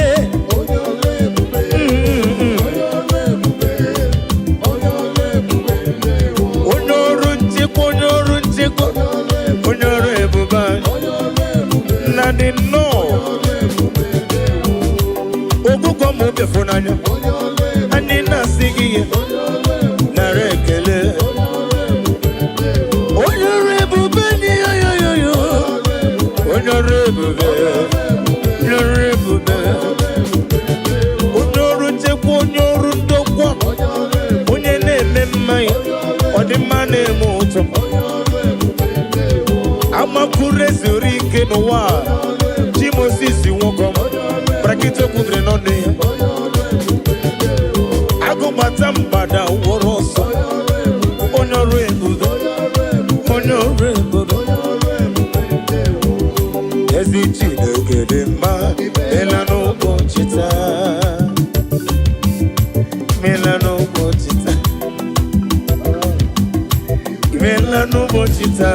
Nadino. Ogugo mo be fonanya. Anina sigi narekele. Onyorebu beni yo. Onyorebu be. Onyorunje ko onyorundo kwa. Onye na-eme mmanya. Odimane moto. Amakure zuri ke noa. Jimosisi wokom. Prakito kudre none. Ago matambada woroso. Onyorebu. Ezichi negedema. Melano bochita.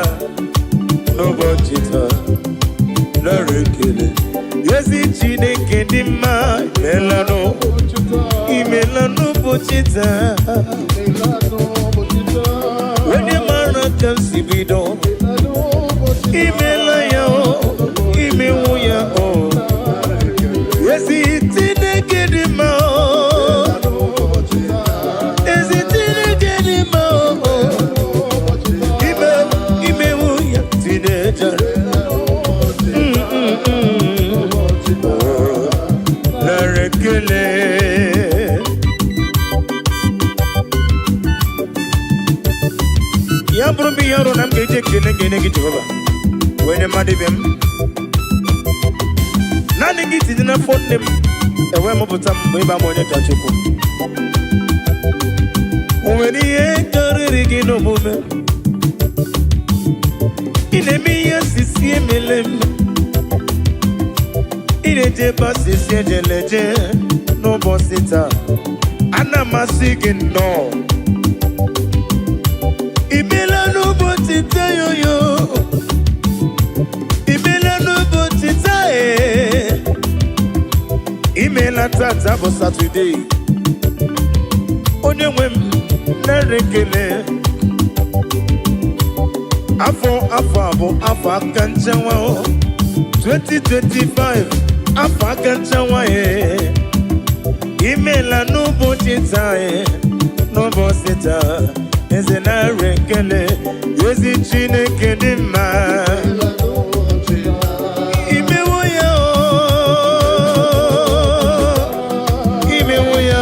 No bochita. Larekele. Ezichi negedema. Melano bochita. When your man comes to be done, imela yo, imewoya o. Ezichi negedema. Yambrumbi yaro nam geje kene Jehovah. When madibem nani giti dina phone them ewe mo butam we ba mo ne tachuko when ye kariri gino mume ine mi yasisi emelem ine je pasisi ejeleje no bosita ana masigi no imela no botita yo imela no botita imela tata bo Saturday onye nwem narekele afọ akanchawa 2025 afọ akanchawa imela no botita no botita eze narekele ezi Chineke dị mma imewo ya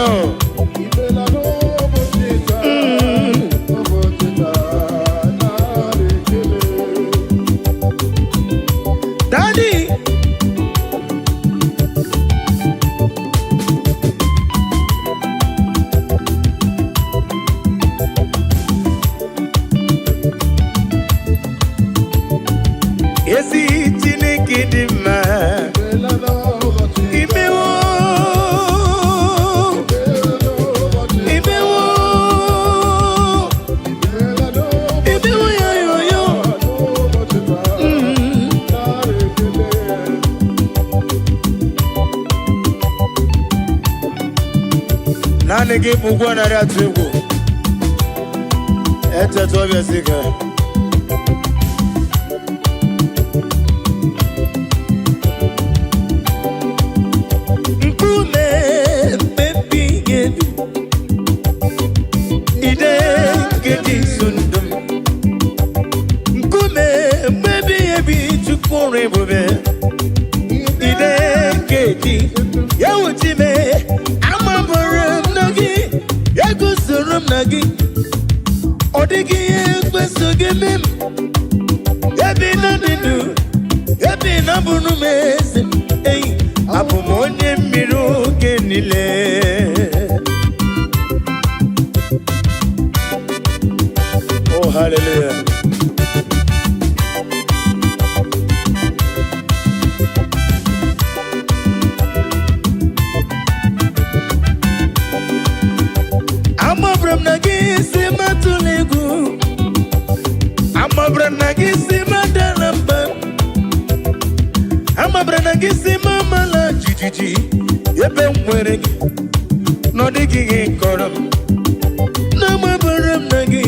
Daddy ezi Chineke dị mma imewo ya yo nani gị bụgwa narị atụ egwu echetu ọbịa sika Odigi ekweso gemem ebi na didu ebi na bunu mesi ei abumonye miru genile oh hallelujah gị si mama la jijiji ebe m nwere gị n'ọdịghị gị kọrọ m n'amabara m na gị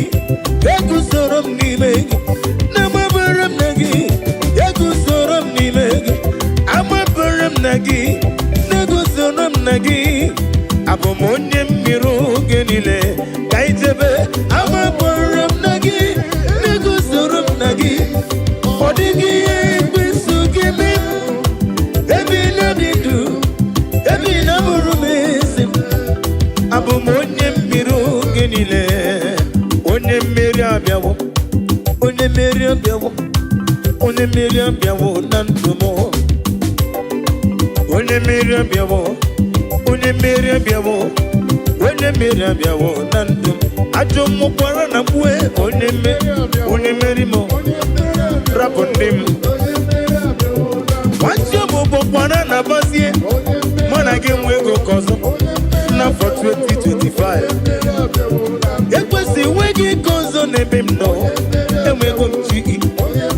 eguzoro m n'ime gị n'amabara m na gị eguzoro m n'ime gị amabara m na gị neguzoro m na gị abụ m onye mmiri oge niile ka ijebe amabara m na gị neguzoro m na gị ọ dịghị ihe ekwesu gị mee ebe na-adị ndụ ebe na-abụrụ m ezi m abụ m onye mmiri oge niile onye mmeri abịawo onye mmeri abịawo onye mmeri abịawo na ndụ m onye mmeri abịawo onye mmeri abịawo onye mmeri abịawo na ndụ m ajọ mmụkwara na mkpue onye mmeri m rapụ ndị m nwanchi ọbụbụkwara na bazie mụ na gị nwe ego ka ọzọ n'afọ 2025 ekwesị nwe gị ka ọzọ n'ebe m nọ enwego m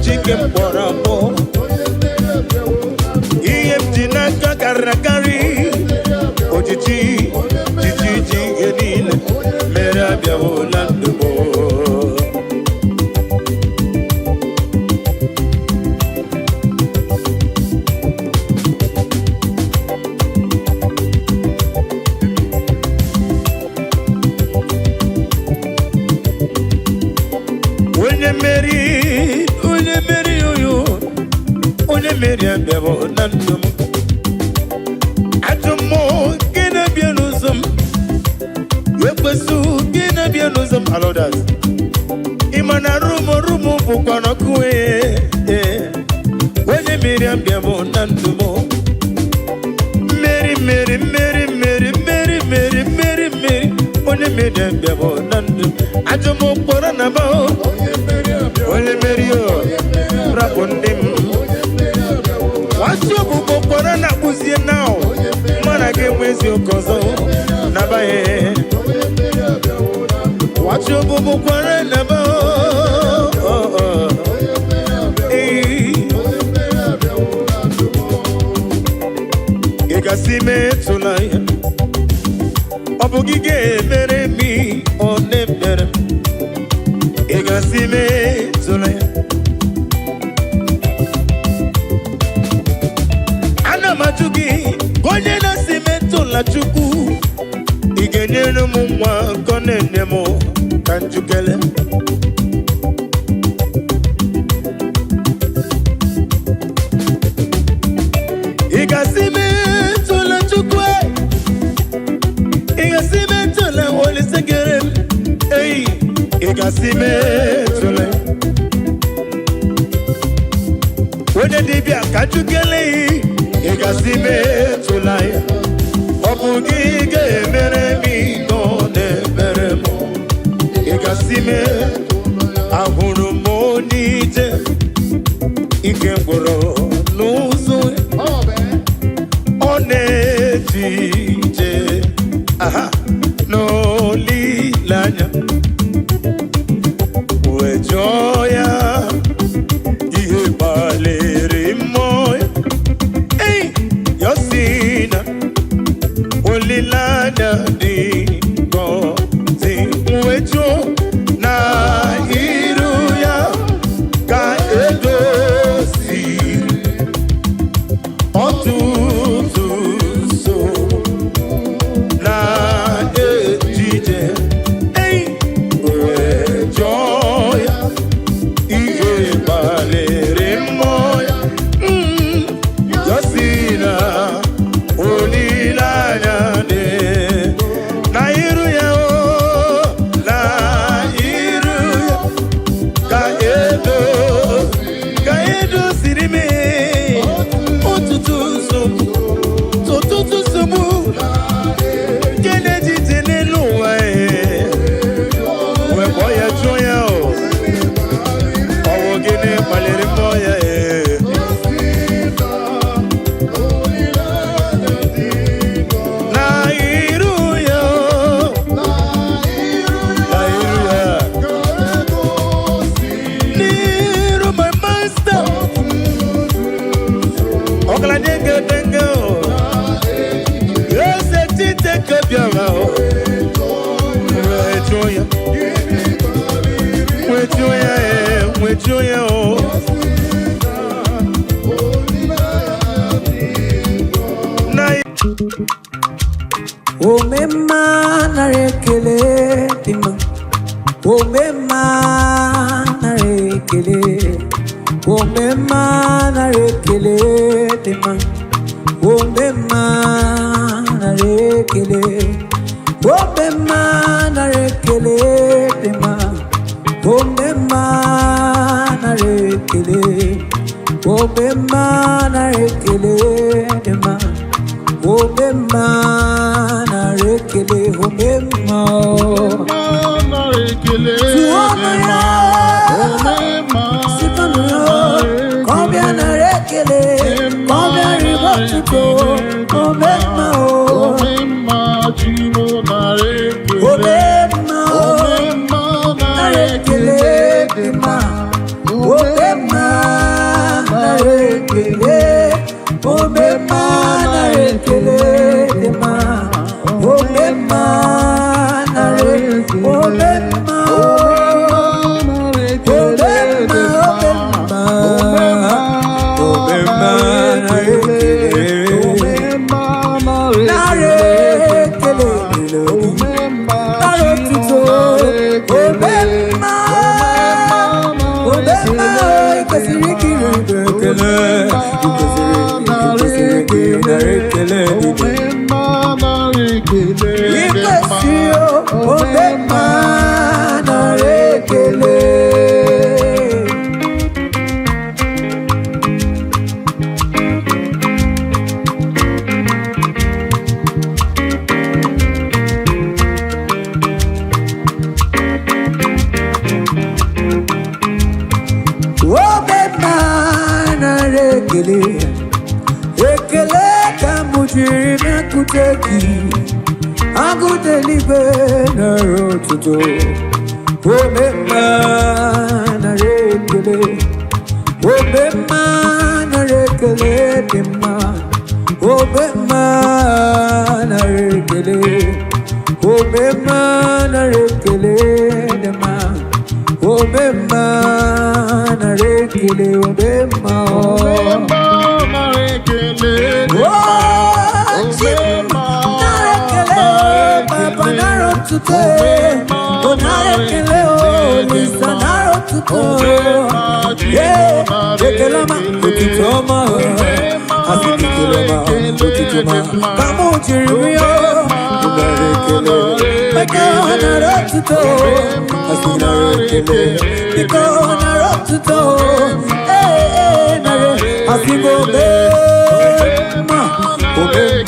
chike m kpọrọ abụọ ihe m ji n'aka karịrị akarị ojiji ihe niile mere abịawo na ndụ m onye mmeri abịawo na ndụ m ajọ mmụọ gị na-abịa n'ụzọ m ekwesu gị na-abịa n'ụzọ m alodas ịma na rụmụ bụkwa n'ọkụ onye mmeri abịawo na ndụ m mmeri onye mmeri abịawo na ndụ ajọ m kpọrọ na ba onye mmeri rapụ ndị m nwachi ọbụbụ kpọrọ na akpụzie na mana gị enwezi oke ọzọ nabaghị nwachi ọbụbụ kpọrọ na ba ị gasị metụla ya ọ bụ gị ga-emere m ọ na-emere ị gasị metụla ya amaju gị onye na-asị metụla Chukwu ị ga-enyere m nwa nkọ na-enye m ka njukele ị ga-asị metụla Chukwu ị ga-asị metụla Olise kere m ị ga-asị metụla onye dibịa ka njukele ị ga-asị metụla ya ọ bụ gị ga-emere m ihe ọ na-emere m ị ga-asị ahụrụ m onye ije ike gwụrụ n'ụzọ ọ na-eji ije n'olileanya wee jụọ ya ihe gbalịrị mmụọ Yosina olilanya di gozi mwejo na iru ya ka edosi otutu so na ejije joya, with joya, oh. O mema na rekele tima, o mema na rekele, o mema na rekele tima, o mema na rekele, o mema na rekele tima, o mema na rekele, o mema na rekele tima. Obema na rekele, obema na rekele, combien na rekele, combien ribotuto, obema chimo na rekele, obema na rekele, obema na rekele, obema na rekele dema, obema na rekele, obema na rekele dema, obema na rekele, obema na rekele, obema na rekele, obema ikasiriki rekele. I go deliver na rotuto. Obema na rekele, obema na rekele dema, obema na rekele, obema na rekele dema, obema na rekele, obema na rekele, today, Onarekele o, Lisa naro tuto. Yeah, Tekelama, Utitoma, Asitikelama, Utitoma. Kamu Chirimio, Onarekele, Meka naro tuto, Asinarekele, Niko naro tuto. Nare, Asibo Bema, Obema.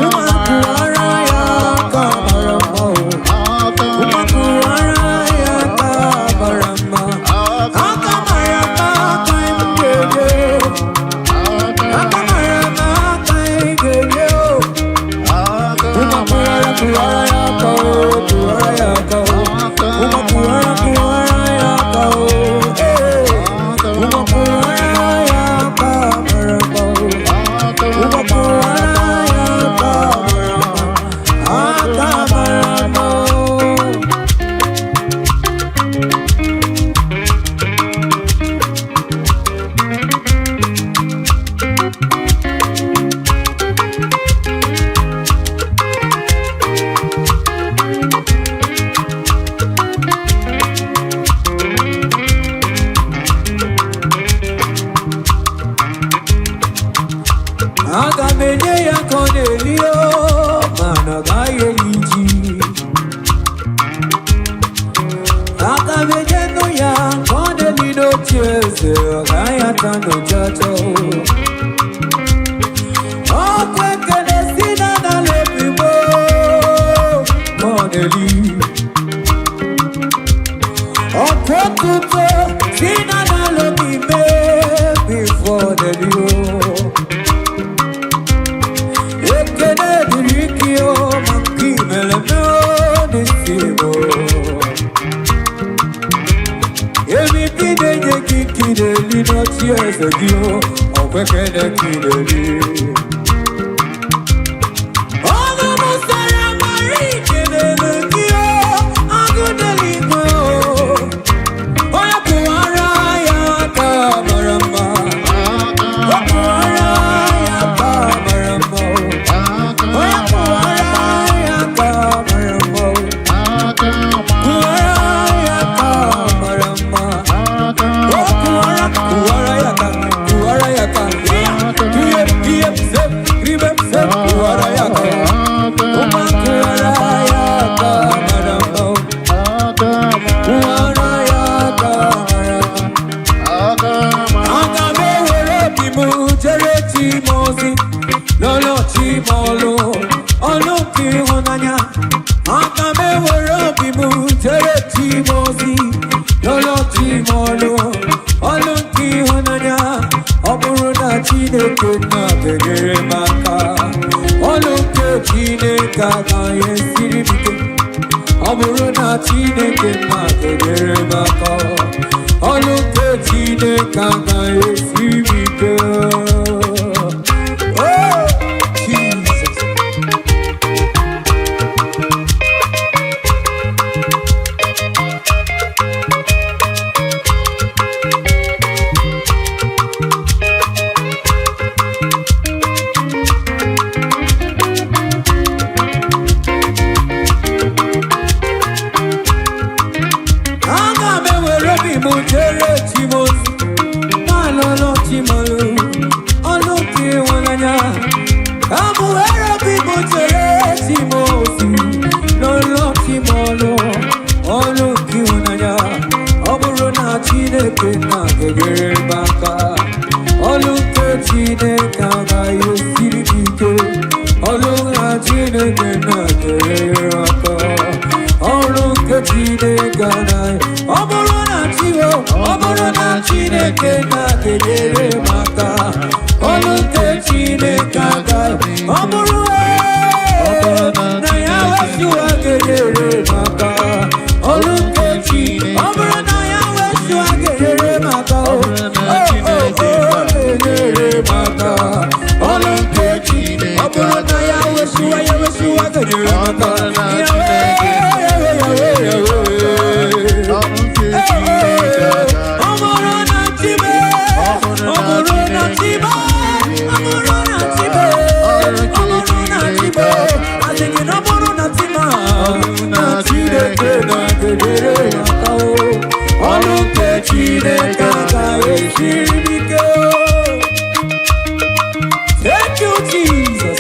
Kuara Agamenye ya Cornelio, managaye liji. Agamenye no ya Cornelio chese, agaya tano chacho. Okweke desina na lepimo, Cornelio. Okwekuto sina na lopime before the dio. Not years ago, or quicker than all the most I am married in the Gio, I'm good to leave. Oh, Yakuaraya Kamarama, Yakuaraya Kamaramo, oh, Yakuaraya Kamaramo, Kuaraya Kamarama. Thank you, Jesus.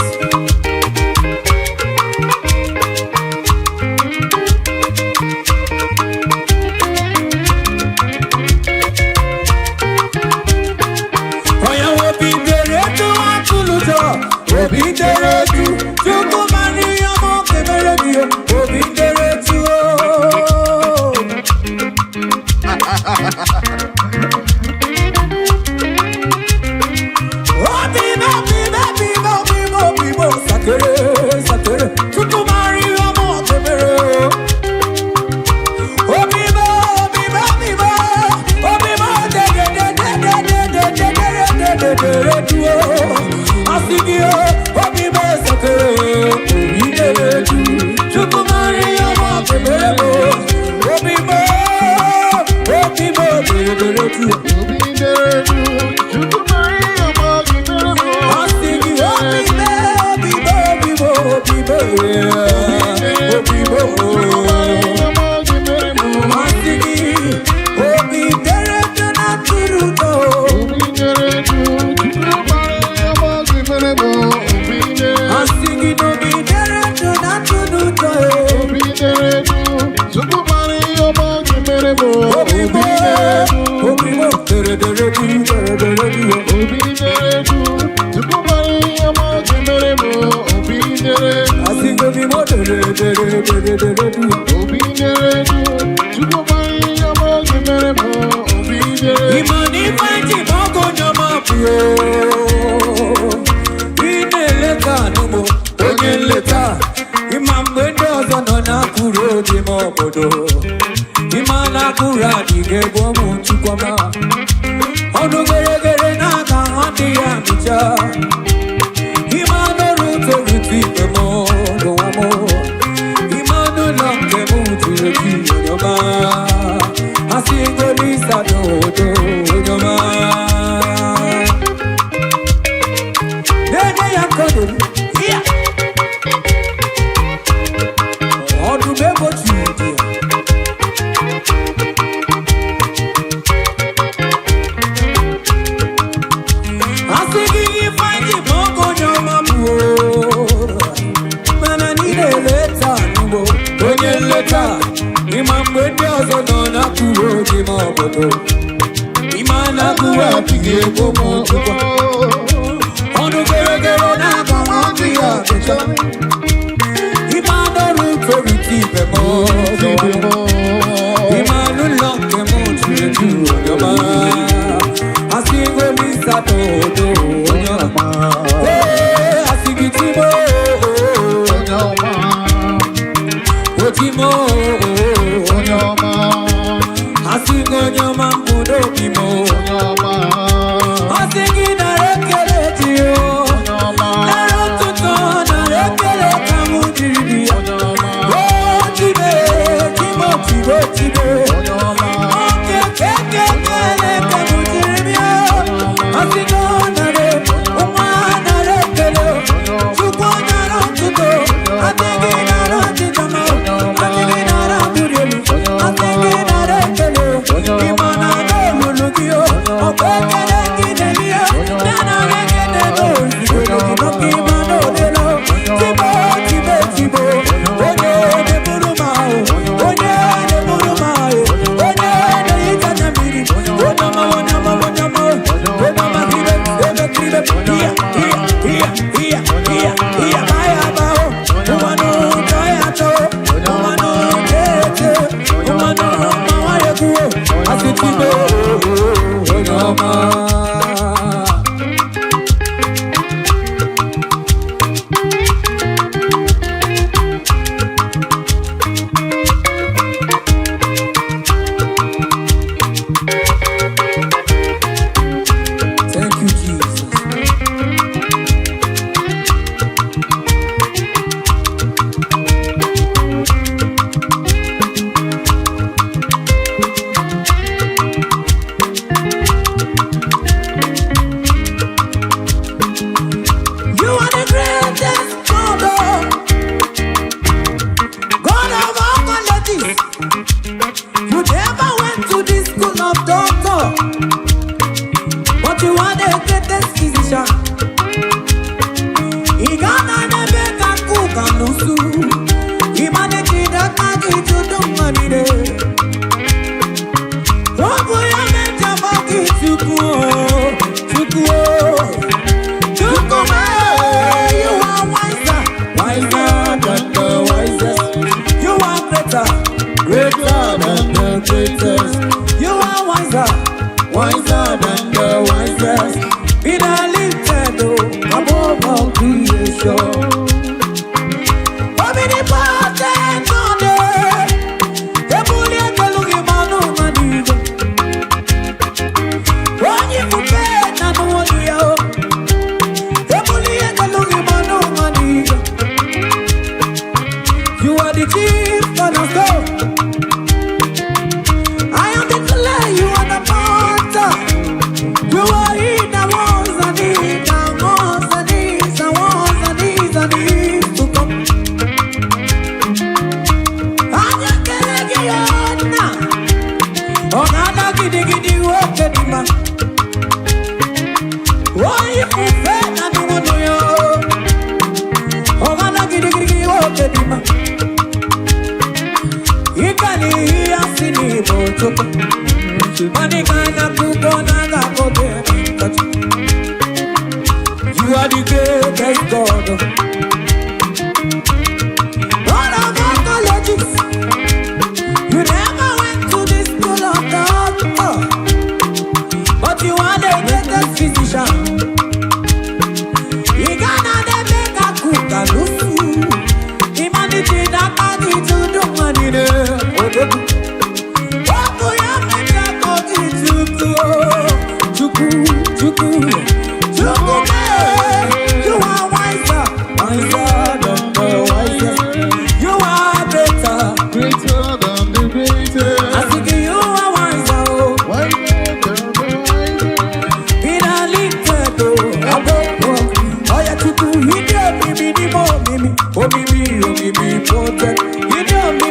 me protect. You know me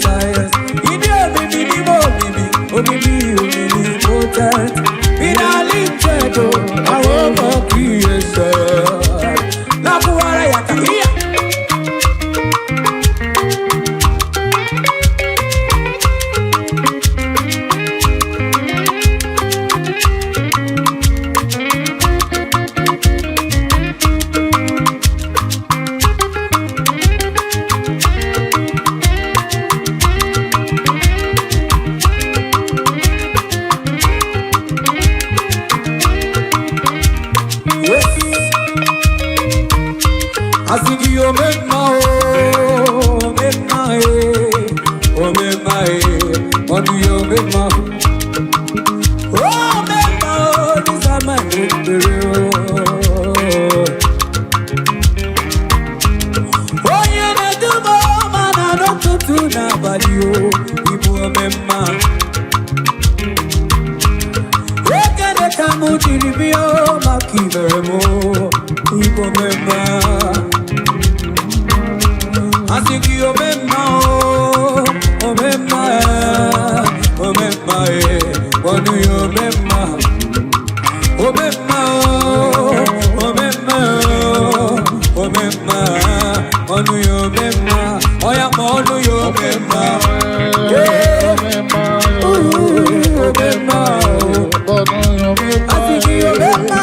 science. You know me protect. In a little, I want my creation. Now, who are you? I think you make my what do you make my this is my oh, you make the man I don't to nobody, you make my I can't to the bio, my key, you make my I think you remember, what do you remember? What do you remember? Oh, yeah, what do you remember? I think you remember.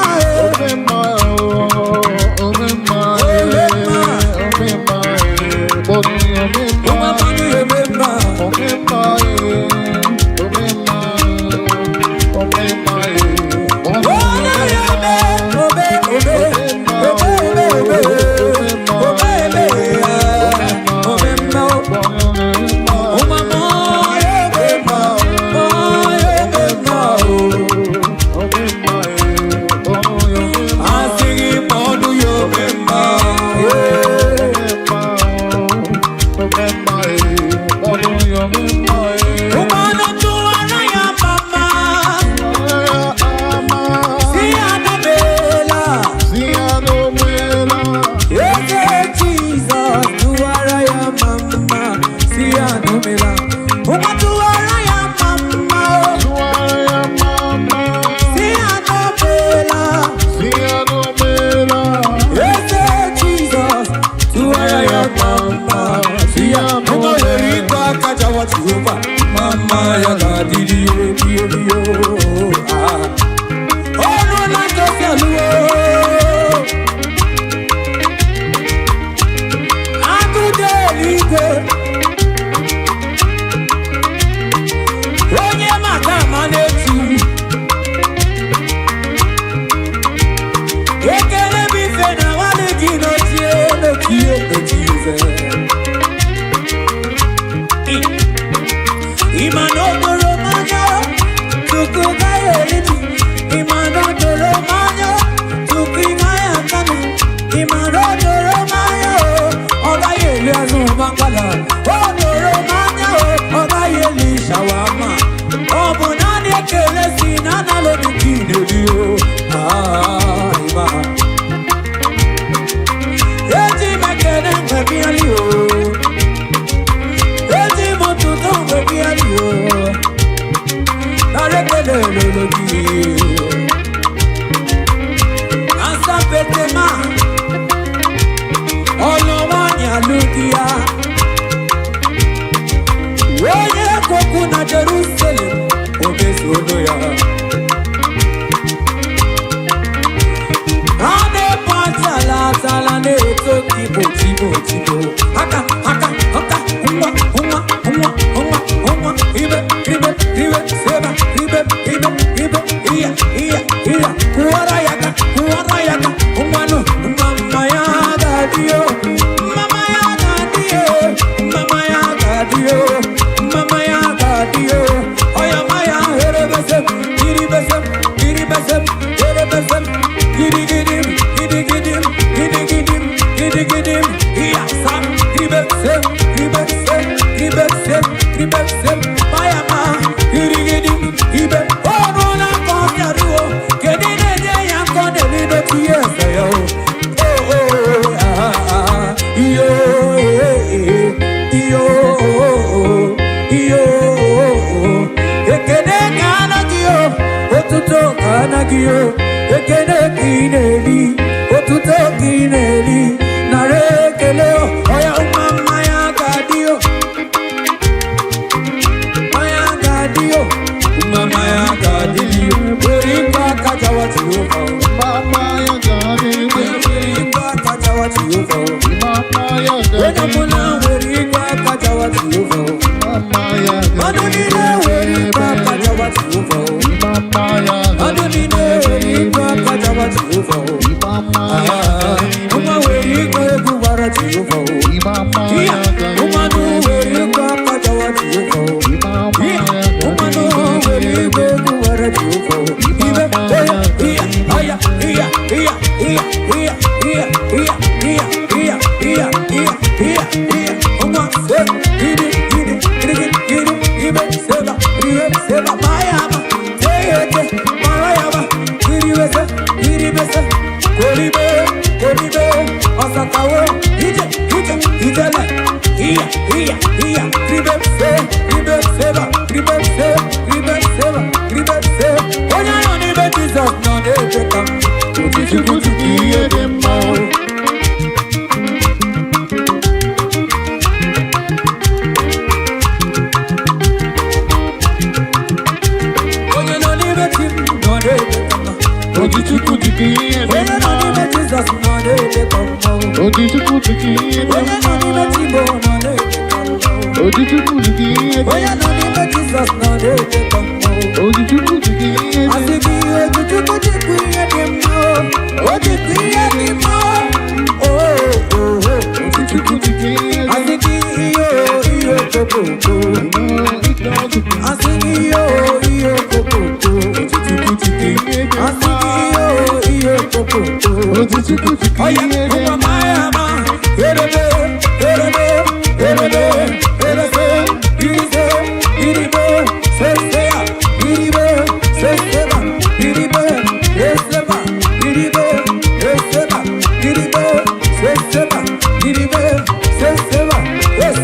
ekene kineli, otuto kineli, narekeleo, oya mama ya gadio, maya gadio, mama ya gadio, weripa kajawa tiyofa, mama ya gadio, weripa kajawa tiyofa, mama ya gadio, wenamuna weripa kajawa tiyofa, mama ya gadio, manunine weripa kajawa tiyofa, mama ya manunine weripa kajawa tiyofa, mama ya gadio, uma weripa kuwara tiyofa, mama ya gadio, umanu weripa kajawa tiyofa, umanu weripa kuwara tiyofa, ibe iya iya iya iya iya iya iya iya iya iya iya iya iya uma se gidi ibe seba mayama teyete marayama gidi bese kolibe asakawo ije le iya ibe seba onya yoni be Jesus no dey take am Kutukutu kiye dema, onya yoni be tim no dey take am kutukutu kiye onya yoni dema, be Jesus no dey take am kutukutu kiye onya yoni be dema, Timbo no dey take am kutukutu kiye onya dema, yoni be Jesus no dey take am kutukutu kiye dema, asiki kutukutu kiye dem ojikiye dem kutukutu kiye dema, asiki iyo kokoko asiki iyo kokoko kutukutu kiye dema, asiki iyo kokoko kutukutu oya kiye uma dema, mayama erebe iribe sesea iribe seseba iribe seseba iribe seseba iribe seseba iribe seseba yes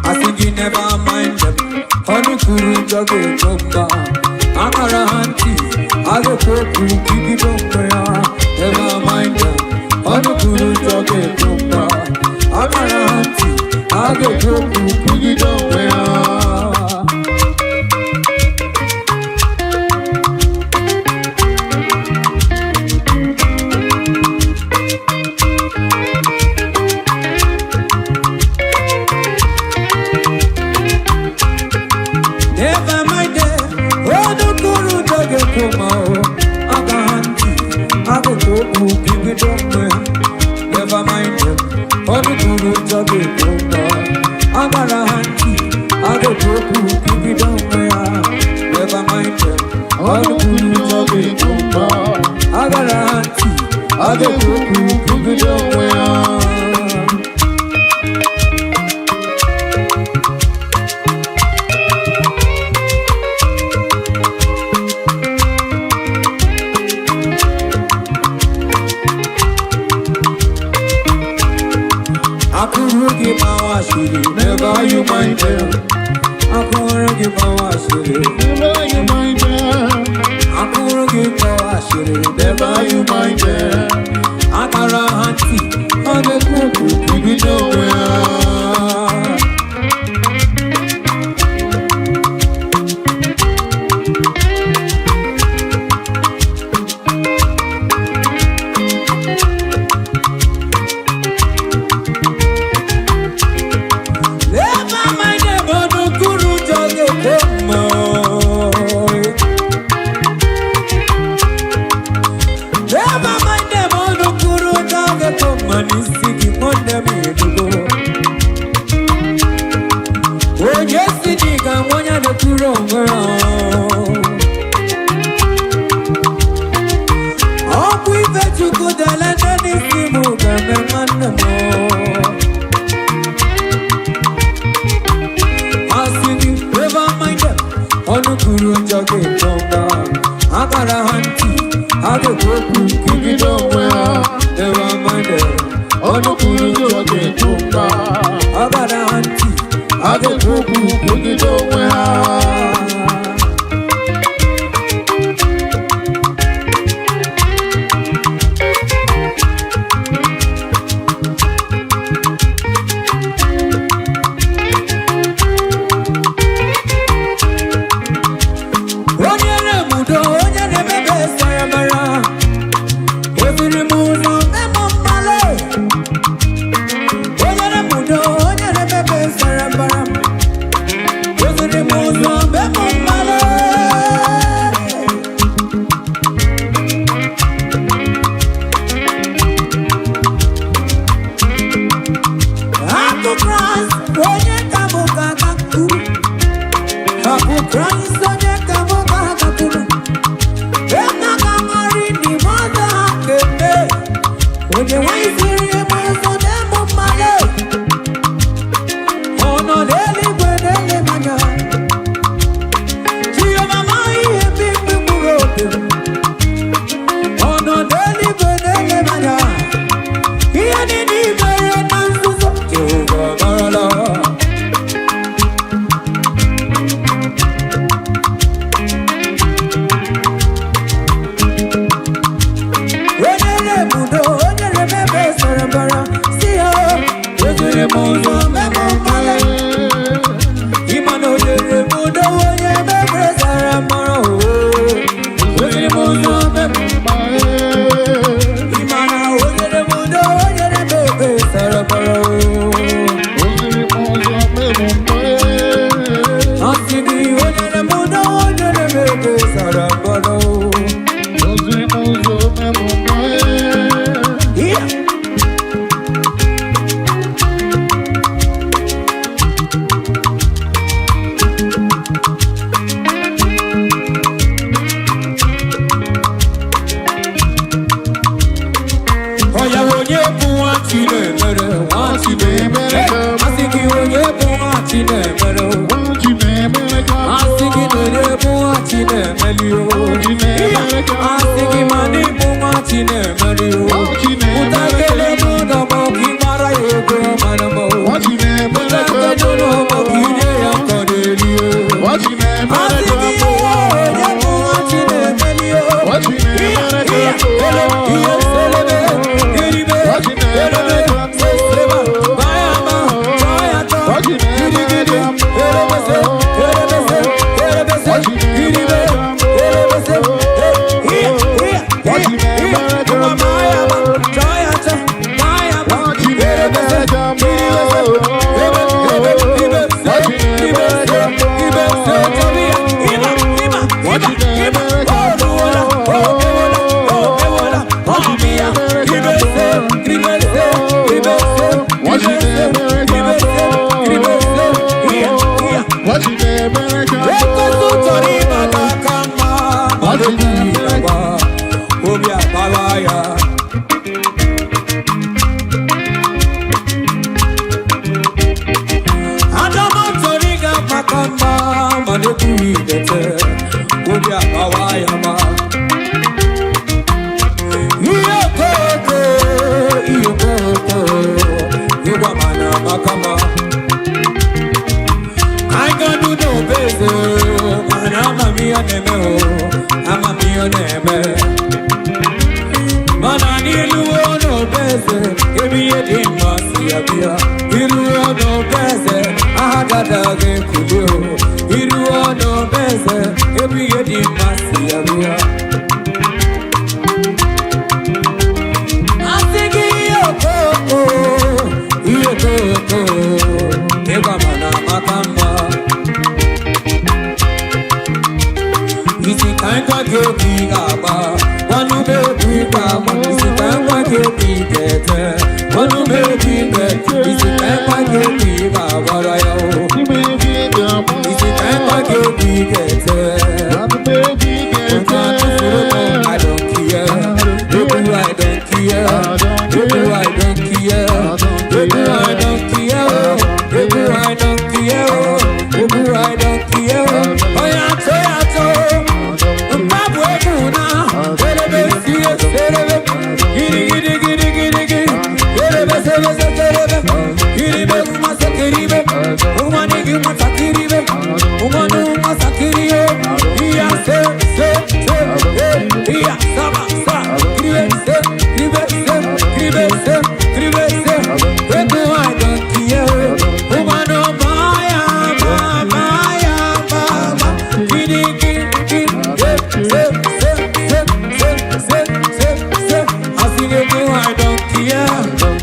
I think you never mind them. Honey kuru jage chomba, akara hanti, age koku kiki chomba ya. Never mind them. Honey kuru jage chomba, akara hanti, age koku kiki chomba ya. Never mind them. Honey kuru jage chomba, akara hanti, age koku kiki chomba ya. Never mind them. Honey kuru jage chomba, akara hanti, age koku kiki chomba ya. Never mind them. Honey kuru jage chomba, akara hanti, age koku kiki chomba ya. Akurugi mawashiri, never you mind them. Akurugi mawashiri, never you mind them, akurugi mawashiri, never you mind them. Akara hanti, age koku kiki chomba ya. Never mind them, ono kuru jage chomba. Never mind them, ono kuru jage chomba. Nisiki monde midugo. Oh yes, niga monya de kuru ngara. Oku ife chuku delende nisimu kame manamo. Asini, never mind them. Onu kuru jage chomba, akara hanti, age koku kiki chomba ya. Never mind them. Onu kuru jage chomba, akara hanti.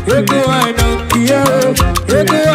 Ego I don't care. Ego